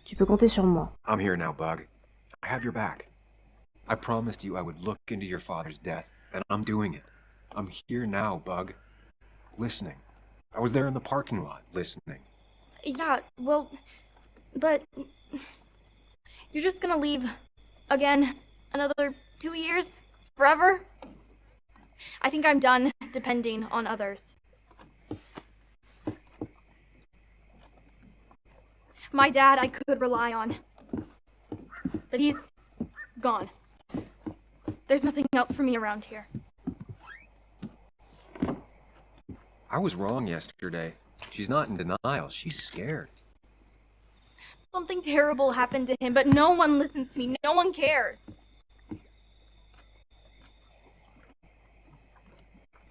Tu peux compter sur moi. I'm here now, Bug. I have your back. I promised you I would look into your father's death, and I'm doing it. I'm here now, Bug. Listening. I was there in the parking lot, listening. Yeah, well, but you're just gonna leave again another 2 years? Forever? I think I'm done depending on others. My dad I could rely on, but he's gone. There's nothing else for me around here. I was wrong yesterday. She's not in denial. She's scared. Something terrible happened to him, but no one listens to me. No one cares.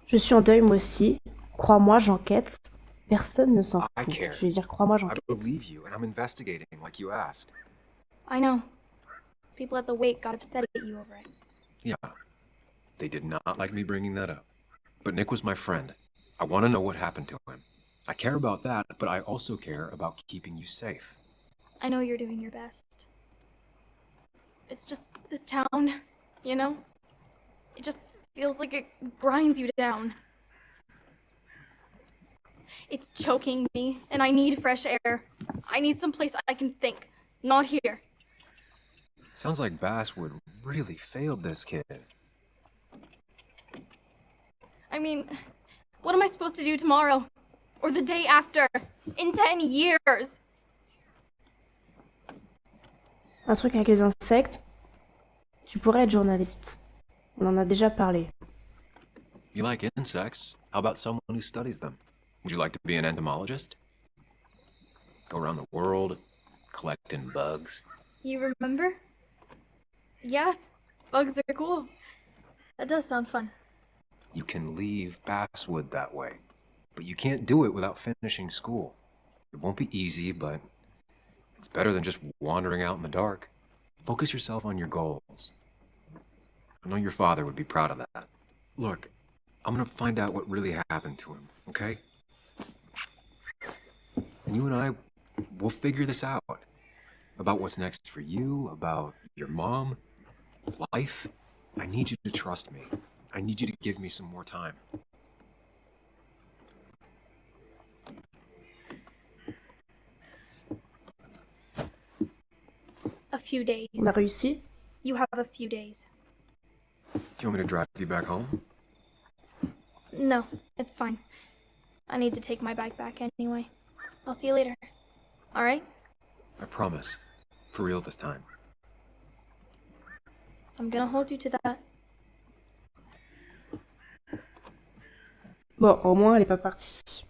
Je suis en deuil moi aussi. Crois-moi, j'enquête. Personne ne s'en I fout. care. Je vais dire crois-moi, I j'enquête. believe you, and I'm investigating like you asked. I know. People at the wake got upset at you over it. Yeah. They did not like me bringing that up. But Nick was my friend. I want to know what happened to him. I care about that, but I also care about keeping you safe. I know you're doing your best. It's just this town, you know? It just feels like it grinds you down. It's choking me, and I need fresh air. I need some place I can think, not here. Sounds like Basswood really failed this kid. I mean, what am I supposed to do tomorrow? Or the day after? In 10 years? Un truc avec les insectes. Tu pourrais être journaliste. On en a déjà parlé. You like insects? How about someone who studies them? Would you like to be an entomologist? Go around the world, collecting bugs. You remember? Yeah, bugs are cool. That does sound fun. You can leave Basswood that way, but you can't do it without finishing school. It won't be easy, but it's better than just wandering out in the dark. Focus yourself on your goals. I know your father would be proud of that. Look, I'm gonna find out what really happened to him, okay? And you and I, we'll figure this out. About what's next for you, about your mom, life. I need you to trust me. I need you to give me some more time. A few days. On a réussi? You have a few days. Do you want me to drive you back home? No, it's fine. I need to take my bag back anyway. I'll see you later. All right? I promise. For real this time. I'm gonna hold you to that. Bon, au moins, elle est pas partie.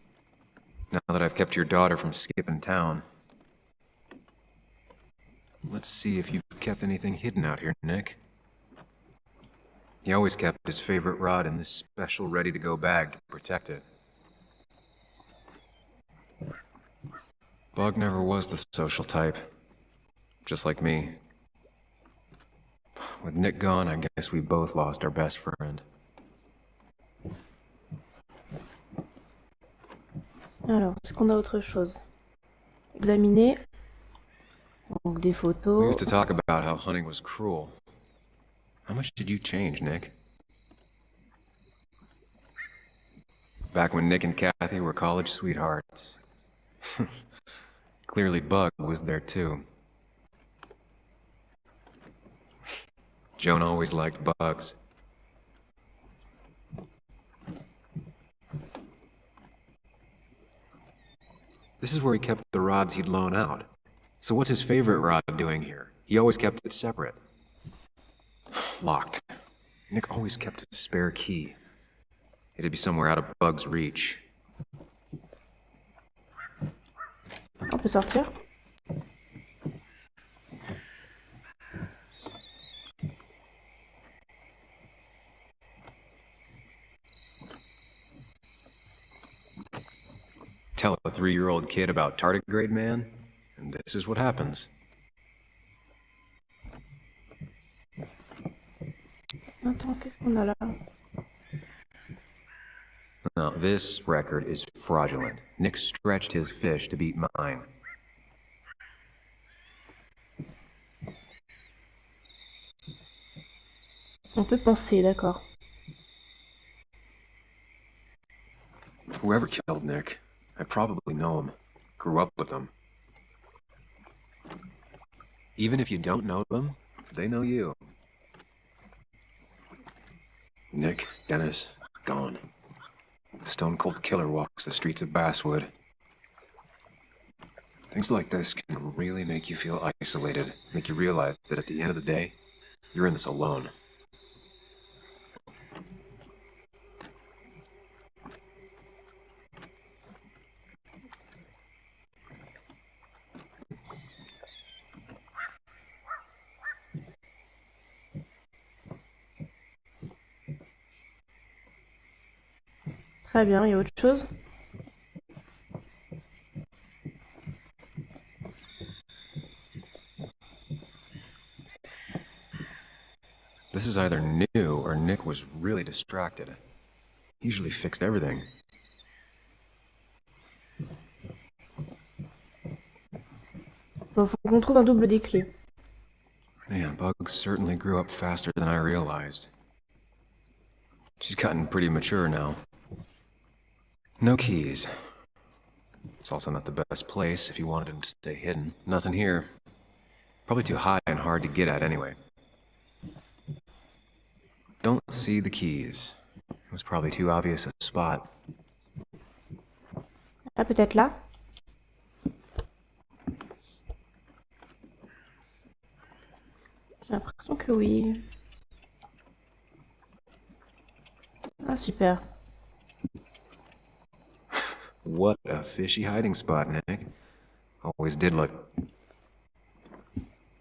Now that I've kept your daughter from skipping town. Let's see if you've kept anything hidden out here, Nick. He always kept his favorite rod in this special ready-to-go bag to protect it. Bug never was the social type. Just like me. With Nick gone, I guess we both lost our best friend. Alors, est-ce qu'on a autre chose? Examiner. Donc des We photos. used to talk about how hunting was cruel. How much did you change, Nick? Back when Nick and Kathy were college sweethearts. Clearly Bug was there too. Joan always liked bugs. This is where he kept the rods he'd loan out. So what's his favorite rod doing here? He always kept it separate. Locked. Nick always kept a spare key. It'd be somewhere out of Bug's reach. On peut sortir? Tell a 3-year-old kid about tardigrade man, and this is what happens. Attends, qu'est-ce qu'on a là? Now, this record is fraudulent. Nick stretched his fish to beat mine. On peut penser, d'accord. Whoever killed Nick, I probably know him. Grew up with them. Even if you don't know them, they know you. Nick, Dennis, gone. A stone-cold killer walks the streets of Basswood. Things like this can really make you feel isolated, make you realize that at the end of the day, you're in this alone. Très bien, il y a autre chose? This is either new or Nick was really distracted. He usually fixed everything. Bon, faut qu'on trouve un double des clés. Man, Bug certainly grew up faster than I realized. She's gotten pretty mature now. No keys. It's also not the best place if you wanted him to stay hidden. Nothing here. Probably too high and hard to get at anyway. Don't see the keys. It was probably too obvious a spot. Ah, peut-être là? J'ai l'impression que oui. Ah, super. What a fishy hiding spot, Nick. Always did look...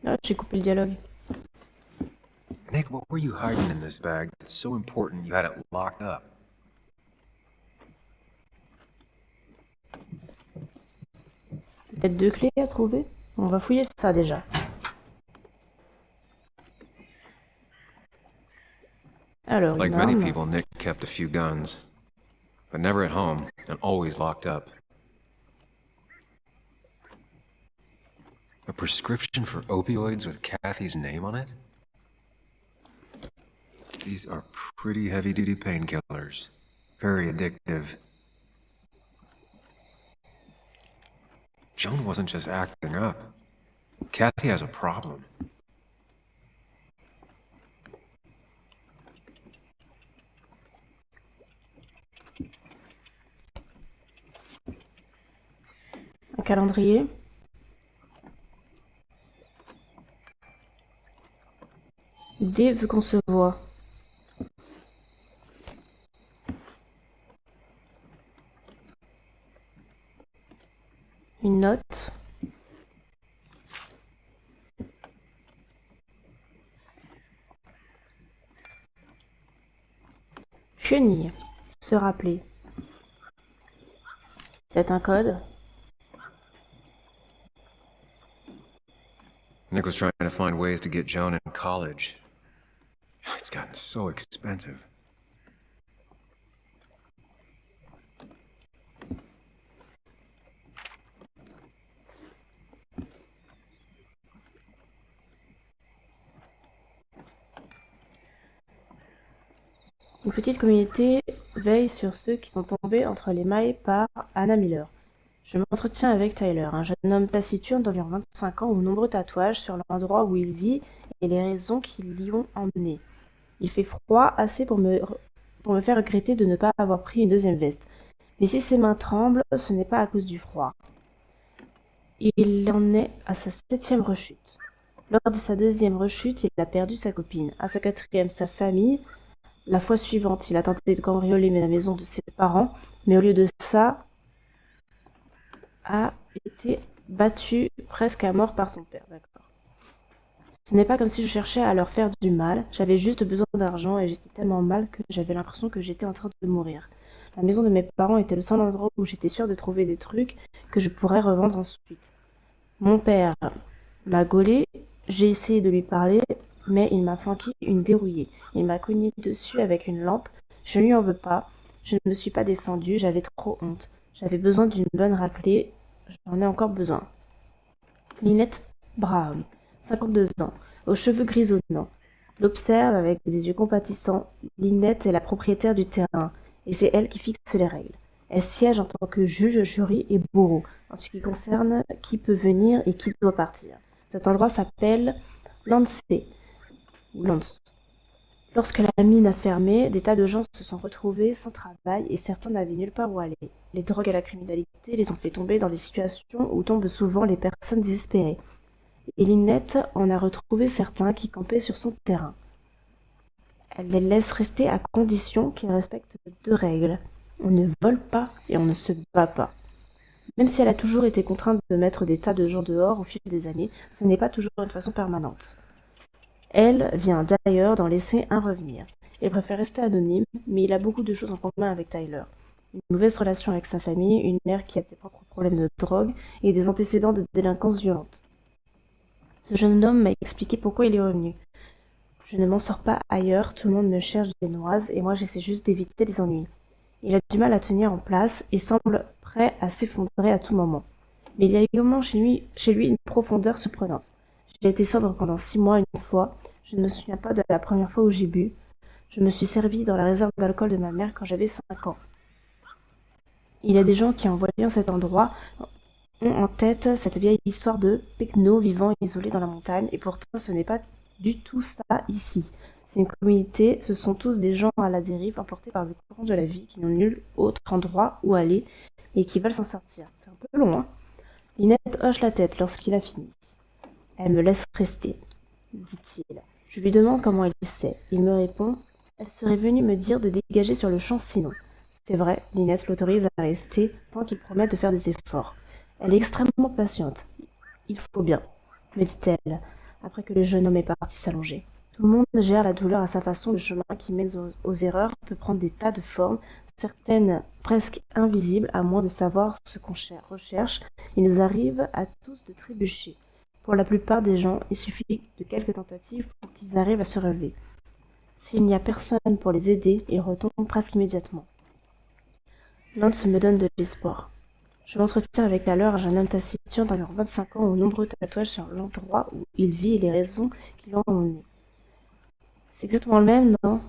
Ah, j'ai coupé le dialogue. Nick, what were you hiding in this bag? It's so important you had it locked up. Peut-être 2 clés à trouver? On va fouiller ça déjà. Alors, Like une many arme. people, Nick kept a few guns. But never at home, and always locked up. A prescription for opioids with Kathy's name on it? These are pretty heavy-duty painkillers. Very addictive. Joan wasn't just acting up. Kathy has a problem. Un calendrier. D veut qu'on se voit. Une note. Chenille. Se rappeler. Peut-être un code. Nick was trying to find ways to get Joan in college. It's gotten so expensive. Une petite communauté veille sur ceux qui sont tombés entre les mailles par Anna Miller. Je m'entretiens avec Tyler, un jeune homme taciturne d'environ 25 ans aux nombreux tatouages sur l'endroit où il vit et les raisons qui l'y ont emmené. Il fait froid assez pour me faire regretter de ne pas avoir pris une deuxième veste. Mais si ses mains tremblent, ce n'est pas à cause du froid. Il en est à sa 7e rechute. Lors de sa 2e rechute, il a perdu sa copine. À sa 4e, sa famille. La fois suivante, il a tenté de cambrioler la maison de ses parents, mais au lieu de ça, a été battu presque à mort par son père. D'accord. Ce n'est pas comme si je cherchais à leur faire du mal, j'avais juste besoin d'argent et j'étais tellement mal que j'avais l'impression que j'étais en train de mourir. La maison de mes parents était le seul endroit où j'étais sûre de trouver des trucs que je pourrais revendre ensuite. Mon père m'a gaulé, j'ai essayé de lui parler, mais il m'a flanqué une dérouillée. Il m'a cogné dessus avec une lampe. Je ne lui en veux pas. Je ne me suis pas défendue, j'avais trop honte. J'avais besoin d'une bonne raclée. J'en ai encore besoin. Lynette Brown, 52 ans, aux cheveux grisonnants. L'observe avec des yeux compatissants. Lynette est la propriétaire du terrain, et c'est elle qui fixe les règles. Elle siège en tant que juge, jury et bourreau, en ce qui concerne qui peut venir et qui doit partir. Cet endroit s'appelle Lancey. Lorsque la mine a fermé, des tas de gens se sont retrouvés sans travail et certains n'avaient nulle part où aller. Les drogues et la criminalité les ont fait tomber dans des situations où tombent souvent les personnes désespérées. Et Lynette en a retrouvé certains qui campaient sur son terrain. Elle les laisse rester à condition qu'ils respectent deux règles. On ne vole pas et on ne se bat pas. Même si elle a toujours été contrainte de mettre des tas de gens dehors au fil des années, ce n'est pas toujours une façon permanente. Elle vient d'ailleurs d'en laisser un revenir. Il préfère rester anonyme, mais il a beaucoup de choses en commun avec Tyler. Une mauvaise relation avec sa famille, une mère qui a ses propres problèmes de drogue et des antécédents de délinquance violente. Ce jeune homme m'a expliqué pourquoi il est revenu. Je ne m'en sors pas ailleurs, tout le monde me cherche des noises et moi j'essaie juste d'éviter les ennuis. Il a du mal à tenir en place et semble prêt à s'effondrer à tout moment. Mais il y a également chez lui une profondeur surprenante. J'ai été sobre pendant 6 mois une fois. Je ne me souviens pas de la première fois où j'ai bu. Je me suis servi dans la réserve d'alcool de ma mère quand j'avais 5 ans. Il y a des gens qui, en voyant cet endroit, ont en tête cette vieille histoire de pecnos vivant isolés dans la montagne, et pourtant ce n'est pas du tout ça ici. C'est une communauté, ce sont tous des gens à la dérive, emportés par le courant de la vie, qui n'ont nul autre endroit où aller, et qui veulent s'en sortir. C'est un peu long, hein. Lynette hoche la tête lorsqu'il a fini. Elle me laisse rester, dit-il. Je lui demande comment elle sait. Il me répond, elle serait venue me dire de dégager sur le champ sinon. C'est vrai, Lynette l'autorise à rester tant qu'il promet de faire des efforts. Elle est extrêmement patiente. Il faut bien, me dit-elle, après que le jeune homme est parti s'allonger. Tout le monde gère la douleur à sa façon. Le chemin qui mène aux erreurs peut prendre des tas de formes, certaines presque invisibles, à moins de savoir ce qu'on recherche. Il nous arrive à tous de trébucher. Pour la plupart des gens, il suffit de quelques tentatives pour qu'ils arrivent à se relever. S'il n'y a personne pour les aider, ils retombent presque immédiatement. Lance me donne de l'espoir. Je m'entretiens avec Tyler, un jeune homme taciturne d'environ 25 ans aux nombreux tatouages sur l'endroit où il vit et les raisons qui l'ont emmené. C'est exactement le même, non?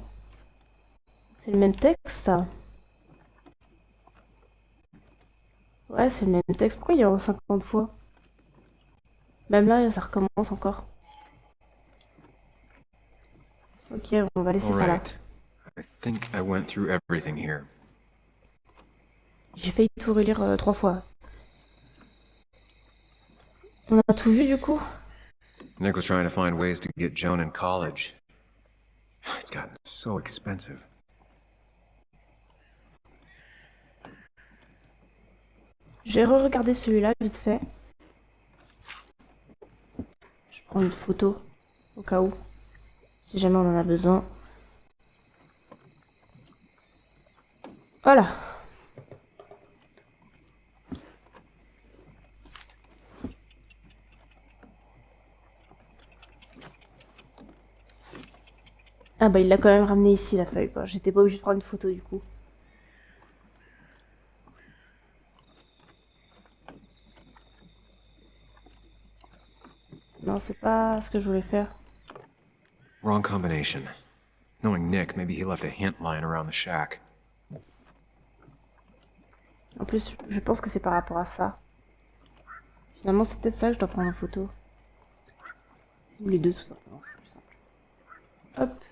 C'est le même texte, ça? Ouais, c'est le même texte. Pourquoi il y a 50 fois? Même là, ça recommence encore. Ok, on va laisser ça là. I think I went through everything here. J'ai failli tout relire 3 fois. On a tout vu du coup? Nick was trying to find ways to get Joan in college. It's gotten so expensive. J'ai re-regardé celui-là vite fait. Je prends une photo au cas où, si jamais on en a besoin. Voilà. Ah bah il l'a quand même ramené ici la feuille, quoi. J'étais pas obligée de prendre une photo du coup. Non, c'est pas ce que je voulais faire. Wrong combination. Knowing Nick, maybe he left a hint lying around the shack. En plus, je pense que c'est par rapport à ça. Finalement, c'est peut-être ça que je dois prendre en photo. Ou les deux, tout simplement, c'est plus simple. Hop.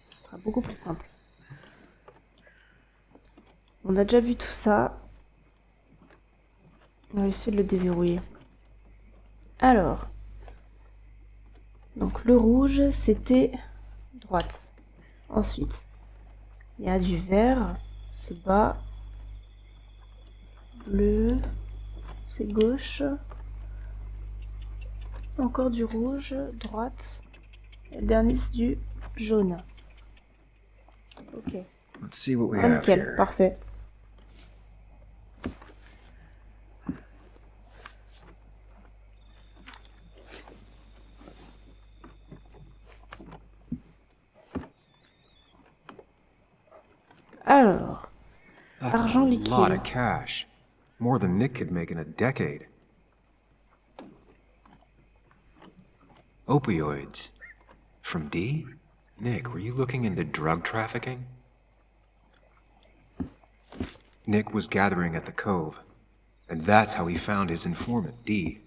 Ce sera beaucoup plus simple. On a déjà vu tout ça. On va essayer de le déverrouiller. Alors. Donc le rouge, c'était droite. Ensuite, il y a du vert, c'est bas. Bleu, c'est gauche. Encore du rouge, droite. Et le dernier, c'est du jaune. Ok. Let's see what we Ah, have nickel, here. parfait. Alors, That's argent a lot liquide. of cash. More than Nick could make in a decade. Opioids. From D? Nick, were you looking into drug trafficking? Nick was gathering at the Cove, and that's how he found his informant, D.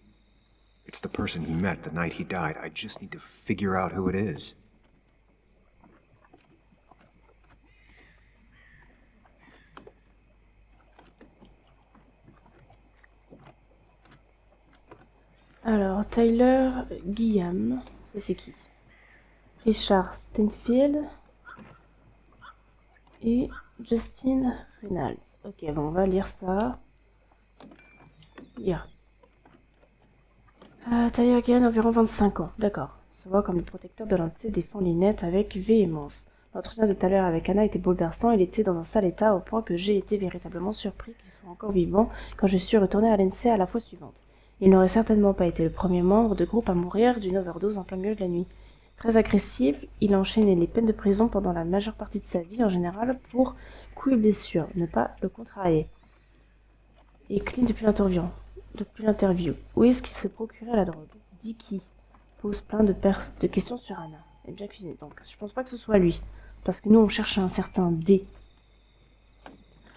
It's the person he met the night he died. I just need to figure out who it is. Alors, Tyler Guillaume, ça c'est qui? Richard Stenfield et Justin Reynolds. Ok, bon, on va lire ça. Lire. Tyler Guillaume, environ 25 ans. D'accord. Se voit comme le protecteur de l'Institut défend Lynette avec véhémence. L'entretien de Tyler avec Anna était bouleversant. Il était dans un sale état au point que j'ai été véritablement surpris qu'il soit encore vivant quand je suis retourné à l'INSEE à la fois suivante. Il n'aurait certainement pas été le premier membre de groupe à mourir d'une overdose en plein milieu de la nuit. Très agressif, il enchaînait les peines de prison pendant la majeure partie de sa vie en général pour coups et blessures, ne pas le contrarier. Et clean depuis l'interview. Où est-ce qu'il se procurait la drogue? Dit qui? Pose plein de questions sur Anna. Et bien cuisiné. Donc je pense pas que ce soit lui. Parce que nous on cherche un certain D.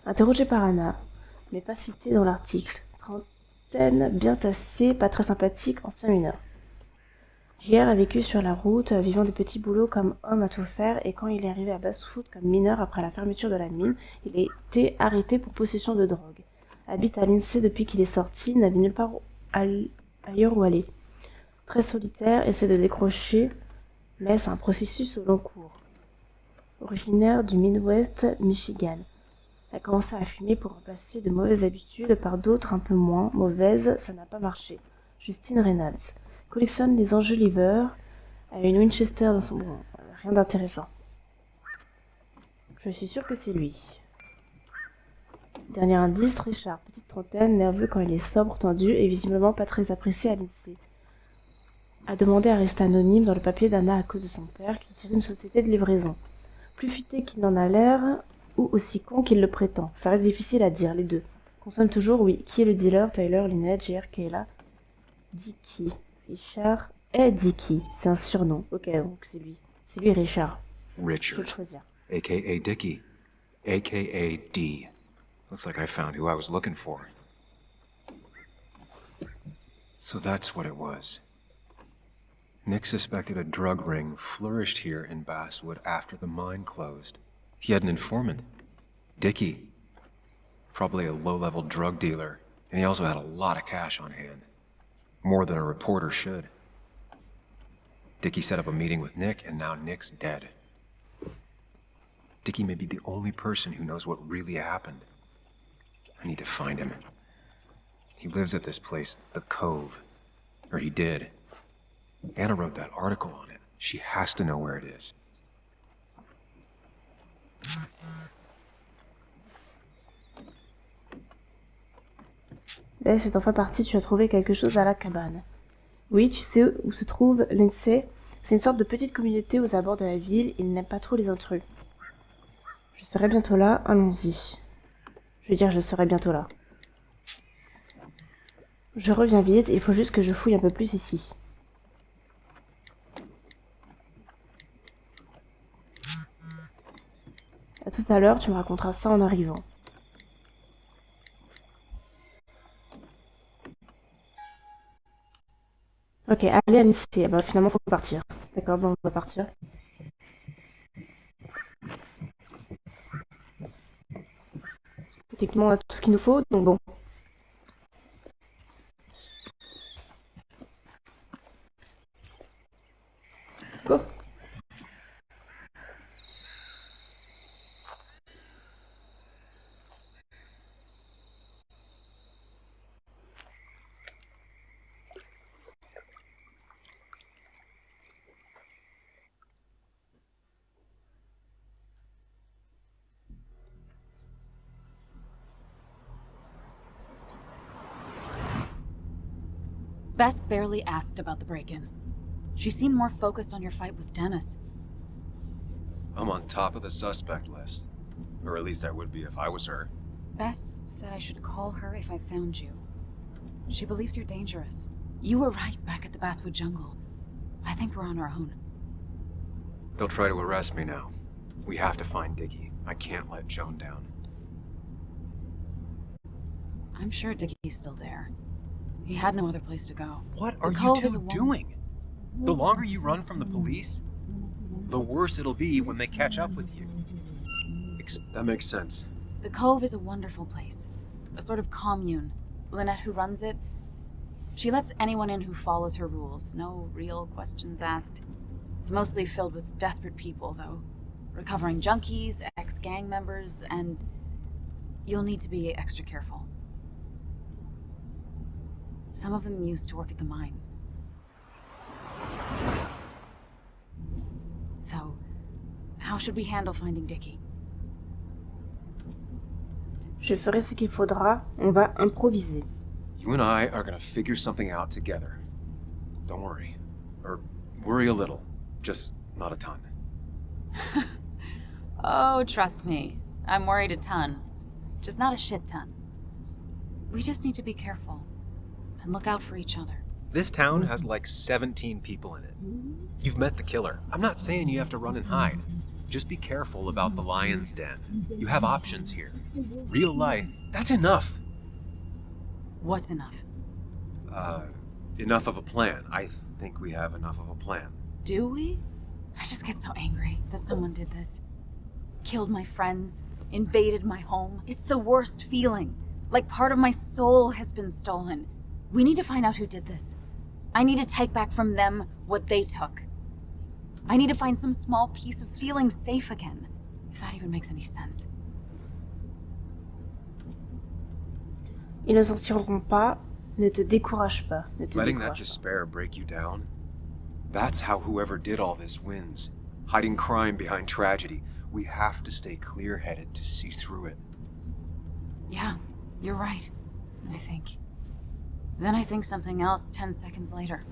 Interrogé par Anna, mais pas cité dans l'article. Trentaine, bien tassé, pas très sympathique, ancien mineur. JR a vécu sur la route, vivant des petits boulots comme homme à tout faire, et quand il est arrivé à Basse-Foot comme mineur après la fermeture de la mine, il a été arrêté pour possession de drogue. Habite à l'INSEE depuis qu'il est sorti, n'avait nulle part ailleurs où aller. Très solitaire, essaie de décrocher, mais c'est un processus au long cours. Originaire du Midwest, Michigan. A commencé à fumer pour remplacer de mauvaises habitudes par d'autres un peu moins mauvaises, ça n'a pas marché. Justin Reynolds. Collectionne les enjoliveurs, a une Winchester dans son bras. Rien d'intéressant. Je suis sûre que c'est lui. Dernier indice, Richard, petite trentaine, nerveux quand il est sobre, tendu et visiblement pas très apprécié à l'INSEE. A demandé à rester anonyme dans le papier d'Anna à cause de son père qui tire une société de livraison. Plus futé qu'il n'en a l'air, ou aussi con qu'il le prétend. Ça reste difficile à dire, les deux. Consomme toujours, oui. Qui est le dealer? Tyler, Lynette, JR, Kayla. Dicky. Richard est Dicky. C'est un surnom. Ok, donc c'est lui. C'est lui, Richard. Je peux Richard, le choisir. a.k.a. Dickie, a.k.a. D. Looks like I found who I was looking for. So that's what it was. Nick suspected a drug ring flourished here in Basswood after the mine closed. He had an informant, Dickie. Probably a low-level drug dealer, and he also had a lot of cash on hand. More than a reporter should. Dickie set up a meeting with Nick, and now Nick's dead. Dickie may be the only person who knows what really happened. I need to find him. He lives at this place, the Cove. Or he did. Anna wrote that article on it. She has to know where it is. Ben, c'est enfin parti, tu as trouvé quelque chose à la cabane. Oui, tu sais où se trouve l'INSEE. C'est une sorte de petite communauté aux abords de la ville, il n'aime pas trop les intrus. Je serai bientôt là, allons-y. Je veux dire, je serai bientôt là. Je reviens vite, il faut juste que je fouille un peu plus ici. À tout à l'heure, tu me raconteras ça en arrivant. Ok, allez à l'INSEE. Bah, finalement, faut partir. D'accord, bon, on va partir. Techniquement, on a tout ce qu'il nous faut, donc bon. Go. Bess barely asked about the break-in. She seemed more focused on your fight with Dennis. I'm on top of the suspect list. Or at least I would be if I was her. Bess said I should call her if I found you. She believes you're dangerous. You were right back at the Basswood Jungle. I think we're on our own. They'll try to arrest me now. We have to find Dickie. I can't let Joan down. I'm sure Dickie's still there. He had no other place to go. What are you two doing? The longer you run from the police, the worse it'll be when they catch up with you. That makes sense. The Cove is a wonderful place. A sort of commune. Lynette, who runs it, she lets anyone in who follows her rules. No real questions asked. It's mostly filled with desperate people, though. Recovering junkies, ex-gang members, and you'll need to be extra careful. Some of them used to work at the mine. So, how should we handle finding Dickie? Je ferai ce qu'il faudra, on va improviser. You and I are gonna figure something out together. Don't worry. Or worry a little. Just not a ton. Oh, trust me. I'm worried a ton. Just not a shit ton. We just need to be careful. And look out for each other. This town has like 17 people in it. You've met the killer. I'm not saying you have to run and hide. Just be careful about the lion's den. You have options here. Real life, that's enough. What's enough? Enough of a plan. I think we have enough of a plan. Do we? I just get so angry that someone did this. Killed my friends, invaded my home. It's the worst feeling. Like part of my soul has been stolen. We need to find out who did this. I need to take back from them what they took. I need to find some small piece of feeling safe again, if that even makes any sense. Ils ne s'en tireront pas, ne te décourage pas, ne te Letting that décourage pas. despair break you down, that's how whoever did all this wins. Hiding crime behind tragedy. We have to stay clear-headed to see through it. Yeah, you're right, I think. Then I think something else 10 seconds later.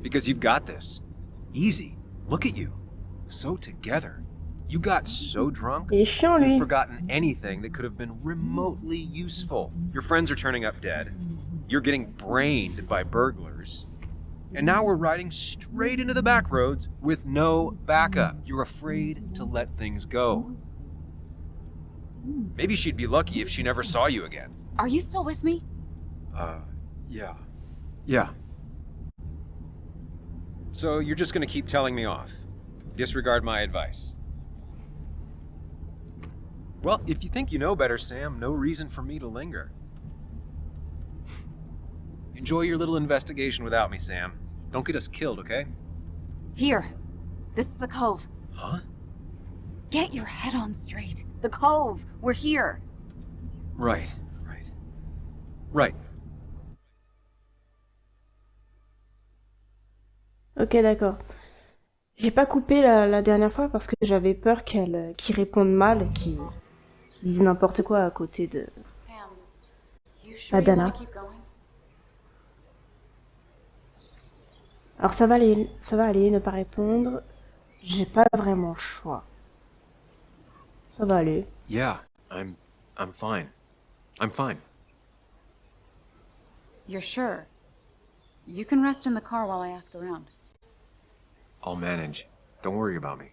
Because you've got this. Easy. Look at you. So together. You got so drunk, Il est chiant, lui. you've forgotten anything that could have been remotely useful. Your friends are turning up dead. You're getting brained by burglars. And now we're riding straight into the back roads with no backup. You're afraid to let things go. Maybe she'd be lucky if she never saw you again. Are you still with me? Yeah. Yeah. So you're just gonna keep telling me off. Disregard my advice. Well, if you think you know better, Sam, no reason for me to linger. Enjoy your little investigation without me, Sam. Don't get us killed, okay? Here. This is the Cove. Huh? Get your head on straight. The Cove. We're here. Right. Right. Ok, d'accord. J'ai pas coupé la dernière fois parce que j'avais peur qu'ils répondent mal, qu'ils disent n'importe quoi à côté de Sam, you la Dana. Alors ça va aller, ne pas répondre. J'ai pas vraiment le choix. Ça va aller. Yeah, I'm fine. I'm fine. You're sure? You can rest in the car while I ask around. I'll manage. Don't worry about me.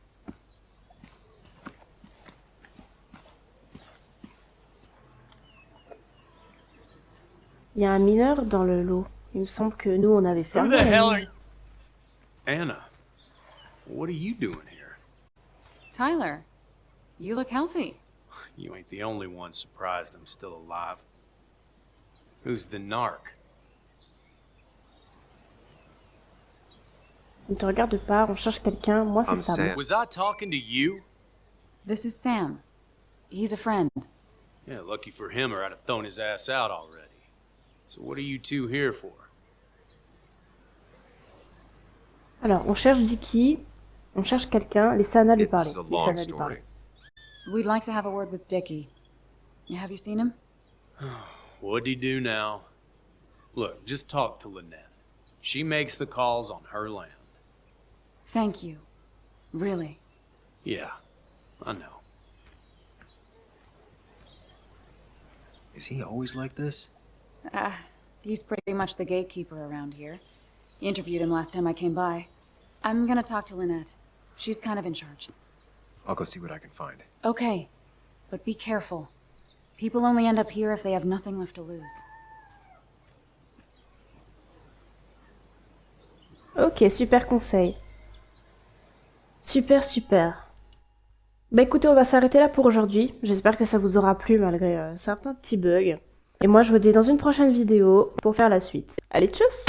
Il y a un mineur dans le lot. Il me semble que nous, on avait fait Who the hell are you? Anna, what are you doing here? Tyler, you look healthy. You ain't the only one surprised I'm still alive. Who's the narc? On te regarde pas, on cherche quelqu'un. Moi, c'est I'm Sam. Sam. Was I talking to you? This is Sam. He's a friend. Yeah, lucky for him or I'd have thrown his ass out already. So what are you two here for? Alors, on cherche Dickie, on cherche quelqu'un. Laissez Anna lui parler. It's a Laissez long Anna lui story. parler. We'd like to have a word with Dickie. Have you seen him? What'd he do now? Look, just talk to Lynette. She makes the calls on her land. Thank you. Really. Yeah, I know. Is he always like this? He's pretty much the gatekeeper around here. You interviewed him last time I came by. I'm gonna talk to Lynette. She's kind of in charge. I'll go see what I can find. Okay, but be careful. People only end up here if they have nothing left to lose. Ok, super conseil. Super, super. Bah écoutez, on va s'arrêter là pour aujourd'hui. J'espère que ça vous aura plu malgré certains petits bugs. Et moi, je vous dis dans une prochaine vidéo pour faire la suite. Allez, tchuss!